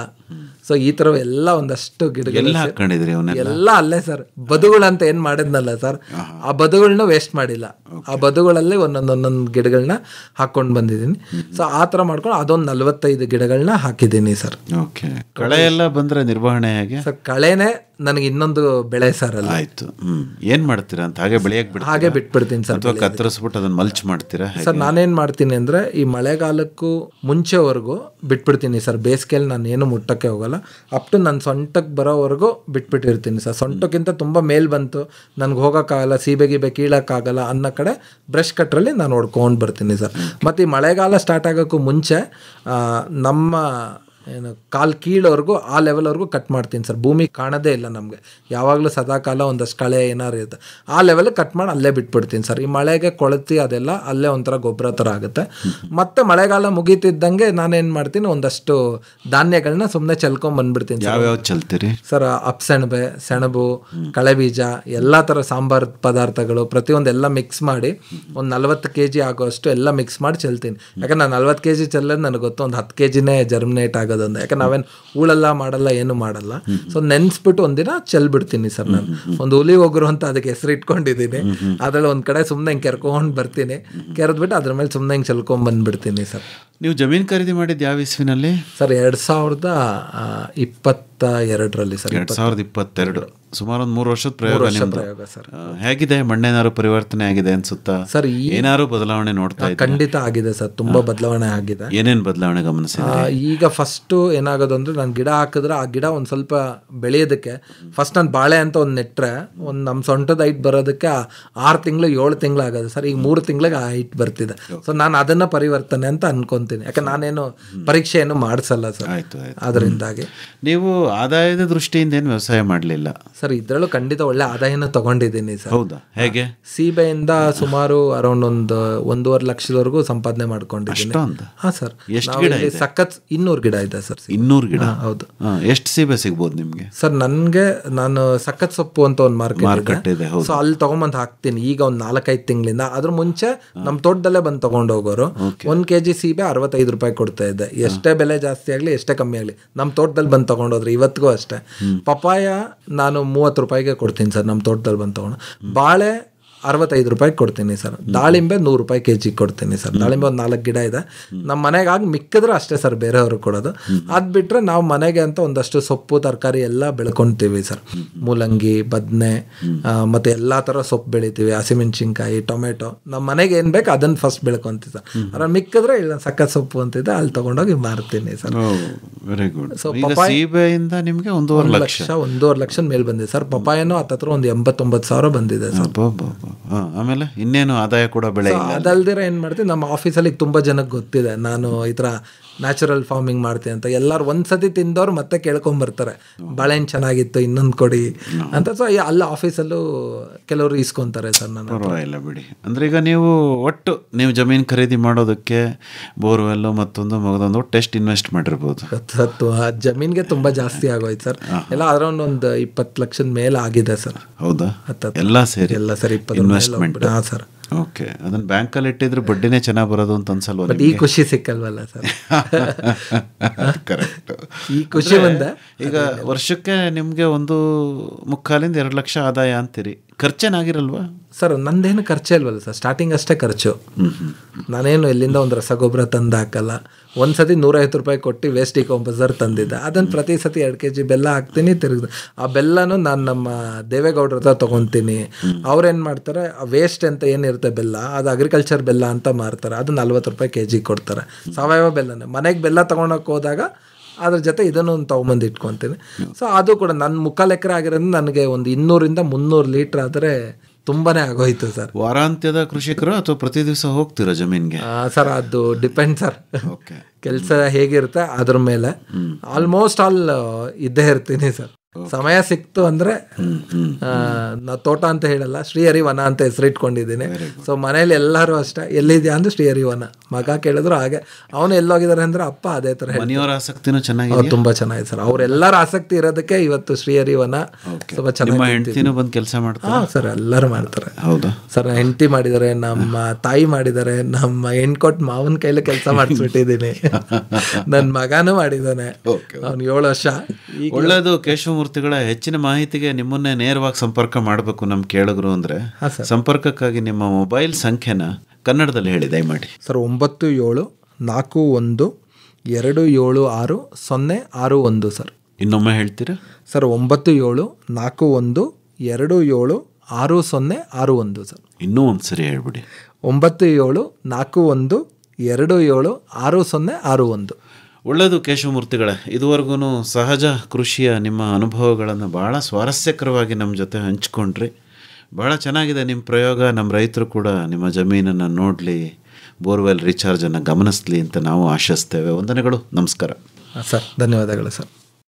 ಸೊ ಈ ಥರ ಎಲ್ಲ ಒಂದಷ್ಟು ಗಿಡಗಳು ಎಲ್ಲ ಅಲ್ಲೇ ಸರ್. ಬದುಗಳಂತ ಏನು ಮಾಡಿದ್ನಲ್ಲ ಸರ್, ಆ ಬದುಗಳನ್ನ ವೇಸ್ಟ್ ಮಾಡಿಲ್ಲ. ಆ ಬದುಗಳಲ್ಲಿ ಒಂದೊಂದು ಗಿಡಗಳನ್ನ ಹಾಕ್ಕೊಂಡು ಬಂದಿದ್ದೀನಿ. ಸೊ ಆ ಥರ ಮಾಡ್ಕೊಂಡು ಅದೊಂದು 45 ಗಿಡಗಳನ್ನ ಹಾಕಿದ್ದೀನಿ ಸರ್. ಓಕೆ. ಕಳೆ ಎಲ್ಲ ಬಂದರೆ ನಿರ್ವಹಣೆ ಹೇಗೆ ಸರ್? ಕಳೆನೇ ನನಗೆ ಇನ್ನೊಂದು ಬೆಳೆ ಸರ್. ಅಲ್ಲ ಆಯಿತು, ಏನು ಮಾಡ್ತೀರಾ ಅಂತ ಹಾಗೆ ಬೆಳೆಯಕ್ಕೆ ಹಾಗೆ ಬಿಟ್ಬಿಡ್ತೀನಿ ಸರ್. ಕತ್ತರಿಸ್ಬಿಟ್ಟು ಅದನ್ನು ಮಲ್ಚ್ ಮಾಡ್ತೀರಾ ಸರ್? ನಾನೇನು ಮಾಡ್ತೀನಿ ಅಂದರೆ ಈ ಮಳೆಗಾಲಕ್ಕೂ ಮುಂಚೆವರೆಗೂ ಬಿಟ್ಬಿಡ್ತೀನಿ ಸರ್. ಬೇಸಿಗೆಯಲ್ಲಿ ನಾನು ಏನು ಮುಟ್ಟಕ್ಕೆ ಹೋಗಲ್ಲ. ಅಪ್ ಟು ನನ್ನ ಸೊಂಟಕ್ಕೆ ಬರೋವರೆಗೂ ಬಿಟ್ಬಿಟ್ಟಿರ್ತೀನಿ ಸರ್. ಸೊಂಟಕ್ಕಿಂತ ತುಂಬ ಮೇಲ್ ಬಂತು, ನನಗೆ ಹೋಗೋಕ್ಕಾಗಲ್ಲ, ಸೀಬೆ ಕೀಳೋಕ್ಕಾಗಲ್ಲ ಅನ್ನೋ ಕಡೆ ಬ್ರಷ್ ಕಟ್ರಲ್ಲಿ ನಾನು ಹೊಡ್ಕೊಂಡು ಬರ್ತೀನಿ ಸರ್. ಮತ್ತು ಈ ಮಳೆಗಾಲ ಸ್ಟಾರ್ಟ್ ಆಗೋಕ್ಕೂ ಮುಂಚೆ ನಮ್ಮ ಏನು ಕಾಲು ಕೀಳೋವರೆಗೂ ಆ ಲೆವೆಲ್ವರೆಗೂ ಕಟ್ ಮಾಡ್ತೀನಿ ಸರ್. ಭೂಮಿ ಕಾಣೋದೇ ಇಲ್ಲ ನಮಗೆ, ಯಾವಾಗಲೂ ಸದಾಕಾಲ ಒಂದಷ್ಟು ಕಳೆ ಏನಾರು ಇರುತ್ತೆ, ಆ ಲೆವೆಲ್ ಕಟ್ ಮಾಡಿ ಅಲ್ಲೇ ಬಿಟ್ಬಿಡ್ತೀನಿ ಸರ್. ಈ ಮಳೆಗೆ ಕೊಳತಿ ಅದೆಲ್ಲ ಅಲ್ಲೇ ಒಂಥರ ಗೊಬ್ಬರ ಥರ ಆಗುತ್ತೆ. ಮತ್ತು ಮಳೆಗಾಲ ಮುಗೀತಿದ್ದಂಗೆ ನಾನೇನು ಮಾಡ್ತೀನಿ, ಒಂದಷ್ಟು ಧಾನ್ಯಗಳನ್ನ ಸುಮ್ಮನೆ ಚೆಲ್ಕೊಂಬಂದ್ಬಿಡ್ತೀನಿ ಸರ್. ಯಾವ್ಯಾವ ಚೆಲ್ತೀರಿ ಸರ್? ಅಪ್ಸೆಣಬೆ, ಸೆಣಬು, ಕಳೆಬೀಜ, ಎಲ್ಲ ಥರ ಸಾಂಬಾರು ಪದಾರ್ಥಗಳು ಪ್ರತಿಯೊಂದೆಲ್ಲ ಮಿಕ್ಸ್ ಮಾಡಿ ಒಂದು 40 kg ಆಗೋಷ್ಟು ಎಲ್ಲ ಮಿಕ್ಸ್ ಮಾಡಿ ಚೆಲ್ತೀನಿ. ಯಾಕಂದ್ರೆ ನಾನು 40 kg ಚೆಲ್ಲೋದು ನನಗೆ ಗೊತ್ತು, ಒಂದು 10 kgನೇ ಜರ್ಮಿನೇಟ್ ಆಗೋದು. ಯಾಕಂದ್ರೆ ನಾವೇನು ಹೂಳೆಲ್ಲ ಮಾಡಲ್ಲ, ಏನು ಮಾಡಲ್ಲ. ಸೊ ನೆನ್ಸ್ಬಿಟ್ಟು ಒಂದಿನ ಚೆಲ್ಬಿಡ್ತೀನಿ ಸರ್. ನಾನು ಒಂದು ಹುಲಿ ಹೋಗ್ರು ಅಂತ ಅದಕ್ಕೆ ಹೆಸರು ಇಟ್ಕೊಂಡಿದ್ದೀನಿ. ಅದ್ರಲ್ಲಿ ಒಂದು ಕಡೆ ಸುಮ್ಮನೆ ಹಿಂಗೆ ಕೆರ್ಕೊಂಡು ಬರ್ತೀನಿ, ಕೆರೆದ್ಬಿಟ್ಟು ಅದ್ರ ಮೇಲೆ ಸುಮ್ಮನೆ ಹಿಂಗೆ ಚೆಲ್ಕೊಂಡ್ ಬಂದ್ಬಿಡ್ತೀನಿ ಸರ್. ನೀವು ಜಮೀನು ಖರೀದಿ ಮಾಡಿದ್ದು ಯಾವ ಇಸ್ವಿನಲ್ಲಿ ಸರ್? 2022ರಲ್ಲಿ ಸರ್. 2022, ಸುಮಾರು ಒಂದು 3 ವರ್ಷದ ಪ್ರಯೋಗ ಸರ್. ಹೇಗಿದೆ? ಮಣ್ಣೇನಾದ್ರು ಪರಿವರ್ತನೆ ಆಗಿದೆ ಅನ್ಸುತ್ತಾ ಸರ್? ಏನಾದ್ರು ಬದಲಾವಣೆ ನೋಡ್ತಾ ಇದ್ದೀರಾ? ಖಂಡಿತ ಆಗಿದೆ ಸರ್, ತುಂಬಾ ಬದಲಾವಣೆ ಆಗಿದೆ. ಏನೇನು ಬದಲಾವಣೆ ಗಮನಿಸಿದ್ರಿ? ಈಗ ಫಸ್ಟ್ ಏನಾಗೋದು ಅಂದ್ರೆ, ನಾನು ಗಿಡ ಹಾಕಿದ್ರೆ ಆ ಗಿಡ ಒಂದು ಸ್ವಲ್ಪ ಬೆಳೆಯೋದಕ್ಕೆ ಫಸ್ಟ್ ನಾನು ಬಾಳೆ ಅಂತ ಒಂದು ನೆಟ್ರೆ ಒಂದು ನಮ್ಮ ಸೊಂಟದ ಹೈಟ್ ಬರೋದಕ್ಕೆ 6 ತಿಂಗಳು 7 ತಿಂಗಳು ಆಗೋದು ಸರ್. ಈಗ 3 ತಿಂಗಳಿಗೆ ಆ ಹೈಟ್ ಬರ್ತಿದೆ. ಸೊ ನಾನು ಅದನ್ನ ಪರಿವರ್ತನೆ ಅಂತ ಅನ್ಕೊಂತೀನಿ, ಯಾಕೆ ನಾನೇನು ಪರೀಕ್ಷೆ ಏನು ಮಾಡಿಸಲ್ಲ ಸರ್. ಅದರಿಂದಾಗಿ. ನೀವು ಆದಾಯದ ದೃಷ್ಟಿಯಿಂದ ಏನು ವ್ಯವಸಾಯ ಮಾಡಲಿಲ್ಲ ಸರ್? ಇದ್ರಲ್ಲೂ ಖಂಡಿತ ಒಳ್ಳೆ ಆದಾಯನ ತಗೊಂಡಿದ್ದೀನಿ ಸರ್. ಹೌದಾ? ಹೇಗೆ? ಸೀಬೆಯಿಂದ ಸುಮಾರು ಅರೌಂಡ್ ಒಂದು 1.5 ಲಕ್ಷದವರೆಗೂ ಸಂಪಾದನೆ ಮಾಡ್ಕೊಂಡಿದ್ದೀನಿ. ಹಾ ಸರ್. ಸಖತ್ 200 ಗಿಡ ಇದೆ ಸರ್. 200 ಗಿಡ? ಹೌದು. ಎಷ್ಟು ಸೀಬೆ ಸಿಗ್ಬೋದು ನಿಮ್ಗೆ ಸರ್? ನಾನು ಸಖತ್ ಸೊಪ್ಪು ಅಂತ ಒಂದು ಮಾರ್ಕೆಟ್ ಇದೆ, ಸೊ ಅಲ್ಲಿ ತಗೊಂಬಂದು ಹಾಕ್ತೀನಿ ಈಗ ಒಂದು 4-5 ತಿಂಗಳಿಂದ. ಅದ್ರ ಮುಂಚೆ ನಮ್ಮ ತೋಟದಲ್ಲೇ ಬಂದು ತಗೊಂಡು ಹೋಗೋರು. 1 kg ಸೀಬೆ 65 ರೂಪಾಯಿ ಕೊಡ್ತಾ ಇದ್ದೆ. ಎಷ್ಟೇ ಬೆಲೆ ಜಾಸ್ತಿ ಆಗಲಿ ಎಷ್ಟೇ ಕಮ್ಮಿ ಆಗಲಿ ನಮ್ಮ ತೋಟದಲ್ಲಿ ಬಂದು ತಗೊಂಡೋದ್ರೆ ಇವತ್ತಿಗೂ ಅಷ್ಟೇ. ಪಪಾಯ ನಾನು 30 ರೂಪಾಯಿಗೆ ಕೊಡ್ತೀನಿ ಸರ್, ನಮ್ಮ ತೋಟದಲ್ಲಿ ಬಂದು ತಗೊಂಡು. ಬಾಳೆ 65 ರೂಪಾಯಿಗೆ ಕೊಡ್ತೀನಿ ಸರ್. ದಾಳಿಂಬೆ 100 ರೂಪಾಯಿ kg ಕೊಡ್ತೀನಿ ಸರ್. ದಾಳಿಂಬೆ ಒಂದು 4 ಗಿಡ ಇದೆ ನಮ್ಮ ಮನೆಗೆ. ಆಗಿ ಮಿಕ್ಕಿದ್ರೆ ಅಷ್ಟೇ ಸರ್ ಬೇರೆಯವ್ರಿಗೆ ಕೊಡೋದು. ಅದು ಬಿಟ್ಟರೆ ನಾವು ಮನೆಗೆ ಅಂತ ಒಂದಷ್ಟು ಸೊಪ್ಪು ತರಕಾರಿ ಎಲ್ಲ ಬೆಳ್ಕೊತೀವಿ ಸರ್. ಮೂಲಂಗಿ, ಬದನೆ, ಮತ್ತು ಎಲ್ಲ ಥರ ಸೊಪ್ಪು ಬೆಳಿತೀವಿ. ಹಸಿಮೆಣ್ಸಿನ್ಕಾಯಿ, ಟೊಮೆಟೊ, ನಮ್ಮ ಮನೆಗೆ ಏನು ಬೇಕು ಅದನ್ನು ಫಸ್ಟ್ ಬೆಳ್ಕೊತೀವಿ ಸರ್. ಅದ್ರ ಮಿಕ್ಕಿದ್ರೆ ಇಲ್ಲ ಸಕ್ಕತ್ ಸೊಪ್ಪು ಅಂತಿದೆ, ಅಲ್ಲಿ ತೊಗೊಂಡೋಗಿ ಮಾರ್ತೀನಿ ಸರ್. Very good. ಸೊ ಸೀಬೆಯಿಂದ ನಿಮಗೆ 1.5 ಲಕ್ಷದ ಮೇಲೆ ಬಂದಿದೆ ಸರ್. ಪಪಾಯನೂ ಹತ್ತತ್ರ ಒಂದು 89,000 ಬಂದಿದೆ ಸರ್. ಆಮೇಲೆ ಇನ್ನೇನು ಆದಾಯ ಕೂಡ ಬೆಳೆ. ಅದಲ್ದಿರ ಏನು ಮಾಡ್ತೀವಿ, ನಮ್ಮ ಆಫೀಸಲ್ಲಿ ತುಂಬ ಜನಕ್ಕೆ ಗೊತ್ತಿದೆ ನಾನು ಈ ಥರ ನ್ಯಾಚುರಲ್ ಫಾರ್ಮಿಂಗ್ ಮಾಡ್ತೀನಿ ಅಂತ. ಎಲ್ಲರೂ ಒಂದ್ಸತಿ ತಿಂದವ್ರು ಮತ್ತೆ ಕೇಳ್ಕೊಂಬರ್ತಾರೆ, ಬಾಳೆಹಣ್ಣು ಚೆನ್ನಾಗಿತ್ತು ಇನ್ನೊಂದು ಕೊಡಿ ಅಂತ. ಸೊ ಅಲ್ಲಿ ಆಫೀಸಲ್ಲೂ ಕೆಲವರು ಇಸ್ಕೊತಾರೆ ಸರ್. ನಾನು ಪರವಾಗಿಲ್ಲ ಬಿಡಿ. ಅಂದರೆ ಈಗ ನೀವು ಒಟ್ಟು ನೀವು ಜಮೀನು ಖರೀದಿ ಮಾಡೋದಕ್ಕೆ ಬೋರ್ವೆಲ್ಲು ಮತ್ತೊಂದು ಮಗದೊಂದು ಒಟ್ಟು ಎಷ್ಟು ಇನ್ವೆಸ್ಟ್ ಮಾಡಿರ್ಬೋದು? ಜಮೀನ್ಗೆ ತುಂಬ ಜಾಸ್ತಿ ಆಗೋಯ್ತು ಸರ್. ಎಲ್ಲ ಅರೌಂಡ್ ಒಂದು 20 ಲಕ್ಷದ ಮೇಲೆ ಆಗಿದೆ ಸರ್. ಹೌದಾ? ಎಲ್ಲ ಸೇರಿ 20 ಇನ್ವೆಸ್ಟ್ಮೆಂಟ್. ಹಾಂ ಸರ್. ಓಕೆ. ಅದನ್ನು ಬ್ಯಾಂಕಲ್ಲಿ ಇಟ್ಟಿದ್ರೆ ಬಡ್ಡಿನೇ ಚೆನ್ನಾಗಿ ಬರೋದು ಅಂತ ಅನ್ಸಲ್ವ? ಬಟ್ ಈ ಖುಷಿ ಸಿಕ್ಕಲ್ವಲ್ಲ ಸರ್. ಕರೆಕ್ಟ್. ಈ ಖುಷಿ ಬಂದ ಈಗ ವರ್ಷಕ್ಕೆ ನಿಮಗೆ 1.25-2 ಲಕ್ಷ ಆದಾಯ ಅಂತೀರಿ, ಖರ್ಚೇನಾಗಿರಲ್ವಾ ಸರ್? ನಂದೇನು ಖರ್ಚೇ ಇಲ್ವಲ್ಲ ಸರ್, ಸ್ಟಾರ್ಟಿಂಗ್ ಅಷ್ಟೇ ಖರ್ಚು. ನಾನೇನು ಎಲ್ಲಿಂದ ಒಂದು ರಸಗೊಬ್ಬರ ತಂದು ಹಾಕಲ್ಲ. ಒಂದು ಸತಿ 150 ರೂಪಾಯಿ ಕೊಟ್ಟು ವೇಸ್ಟ್ ಡಿಕಂಪೋಸರ್ ತಂದಿದ್ದೆ. ಅದನ್ನು ಪ್ರತಿ ಸತಿ 2 kg ಬೆಲ್ಲ ಹಾಕ್ತೀನಿ. ತಿರುಗಿ ಆ ಬೆಲ್ಲನೂ ನಾನು ನಮ್ಮ ದೇವೇಗೌಡ್ರ ಹತ್ರ ತೊಗೊತೀನಿ. ಅವ್ರೇನು ಮಾಡ್ತಾರೆ, ಆ ವೇಸ್ಟ್ ಅಂತ ಏನಿರುತ್ತೆ ಬೆಲ್ಲ, ಅದು ಅಗ್ರಿಕಲ್ಚರ್ ಬೆಲ್ಲ ಅಂತ ಮಾರ್ತಾರೆ. ಅದು 40 ರೂಪಾಯಿ kg ಕೊಡ್ತಾರೆ, ಸಾವಯವ ಬೆಲ್ಲನೇ. ಮನೆಗೆ ಬೆಲ್ಲ ತೊಗೊಳಕ್ಕೆ ಹೋದಾಗ ಅದ್ರ ಜೊತೆ ಇದನ್ನು ತೊಗೊಂಬಂದು ಇಟ್ಕೊತೀನಿ. ಸೊ ಅದು ಕೂಡ ನನ್ನ 3/4 ಎಕರೆ ಆಗಿರೋದ್ರಿಂದ ನನಗೆ ಒಂದು 200-300 ಲೀಟ್ರ್ ಆದರೆ ತುಂಬಾ ಆಗೋಯ್ತು ಸರ್. ವಾರಾಂತ್ಯದ ಕೃಷಿಕರು ಅಥವಾ ಪ್ರತಿ ದಿವಸ ಹೋಗ್ತೀರಾ ಜಮೀನಿಗೆ? ಸರ್ ಅದು ಡಿಪೆಂಡ್ ಸರ್. ಓಕೆ. ಕೆಲಸ ಹೇಗಿರುತ್ತೆ ಅದ್ರ ಮೇಲೆ ಆಲ್ಮೋಸ್ಟ್ ಆಲ್ ಇದ್ದೇ ಇರ್ತೀನಿ ಸರ್. ಸಮಯ ಸಿಕ್ತು ಅಂದರೆ ನಾ ತೋಟ ಅಂತ ಹೇಳಲ್ಲ, ಶ್ರೀಹರಿವನ ಅಂತ ಹೆಸರಿಟ್ಕೊಂಡಿದ್ದೀನಿ. ಸೊ ಮನೇಲಿ ಎಲ್ಲರೂ ಅಷ್ಟೇ, ಎಲ್ಲಿದ್ಯಾ ಅಂದ್ರೆ ಶ್ರೀಹರಿವನ. ಮಗ ಕೇಳಿದ್ರು ಹಾಗೆ, ಅವನು ಎಲ್ಲೋಗಿದ್ದಾರೆ ಅಂದ್ರೆ ಅಪ್ಪ ಅದೇ ಥರ. ಮನೆಯವರ ಆಸಕ್ತಿನೂ ಚೆನ್ನಾಗಿದೆ, ತುಂಬ ಚೆನ್ನಾಗಿದೆ ಸರ್. ಅವರೆಲ್ಲರ ಆಸಕ್ತಿ ಇರೋದಕ್ಕೆ ಇವತ್ತು ಶ್ರೀಹರಿವನ ಸ್ವಲ್ಪ ಚೆನ್ನಾಗಿ. ಹೆಂಡತಿನೂ ಬಂದು ಕೆಲಸ ಮಾಡ್ತಾರೆ? ಹಾಂ ಸರ್, ಎಲ್ಲರೂ ಮಾಡ್ತಾರೆ. ಹೌದಾ ಸರ್? ಹೆಂಡತಿ ಮಾಡಿದ್ದಾರೆ, ನಮ್ಮ ತಾಯಿ ಮಾಡಿದ್ದಾರೆ, ನಮ್ಮ ಹೆಣ್ಕೊಟ್ಟು ಮಾವನ ಕೈಲಿ ಕೆಲಸ ಮಾಡಿಸ್ಬಿಟ್ಟಿದ್ದೀನಿ. ನನ್ನ ಮಗನೂ ಮಾಡಿದ್ದಾನೆ, ಅವ್ನು 7 ವರ್ಷ. ಒಳ್ಳೆಯದು. ಕೇಶವಮೂರ್ತಿಗಳ ಹೆಚ್ಚಿನ ಮಾಹಿತಿಗೆ ನಿಮ್ಮನ್ನೇ ನೇರವಾಗಿ ಸಂಪರ್ಕ ಮಾಡಬೇಕು ನಮ್ಮ ಕೇಳಿದ್ರು ಅಂದರೆ, ಸಂಪರ್ಕಕ್ಕಾಗಿ ನಿಮ್ಮ ಮೊಬೈಲ್ ಸಂಖ್ಯೆನ ಕನ್ನಡದಲ್ಲಿ ಹೇಳಿ ದಯಮಾಡಿ. Sir 9741276061 sir. ಇನ್ನೊಮ್ಮೆ ಹೇಳ್ತೀರಾ ಸರ್? 9741276061 ಸರ್. ಇನ್ನೂ ಒಂದು ಸರಿ ಹೇಳ್ಬಿಡಿ. 9741276061. ಒಳ್ಳೆಯದು ಕೇಶವಮೂರ್ತಿಗಳೇ, ಇದುವರೆಗೂ ಸಹಜ ಕೃಷಿಯ ನಿಮ್ಮ ಅನುಭವಗಳನ್ನು ಭಾಳ ಸ್ವಾರಸ್ಯಕರವಾಗಿ ನಮ್ಮ ಜೊತೆ ಹಂಚ್ಕೊಂಡ್ರಿ. ಭಾಳ ಚೆನ್ನಾಗಿದೆ ನಿಮ್ಮ ಪ್ರಯೋಗ. ನಮ್ಮ ರೈತರು ಕೂಡ ನಿಮ್ಮ ಜಮೀನನ್ನು ನೋಡಲಿ, ಬೋರ್ವೆಲ್ ರೀಚಾರ್ಜನ್ನು ಗಮನಿಸಲಿ ಅಂತ ನಾವು ಆಶಿಸ್ತೇವೆ. ವಂದನೆಗಳು, ನಮಸ್ಕಾರ ಸರ್. ಧನ್ಯವಾದಗಳು ಸರ್.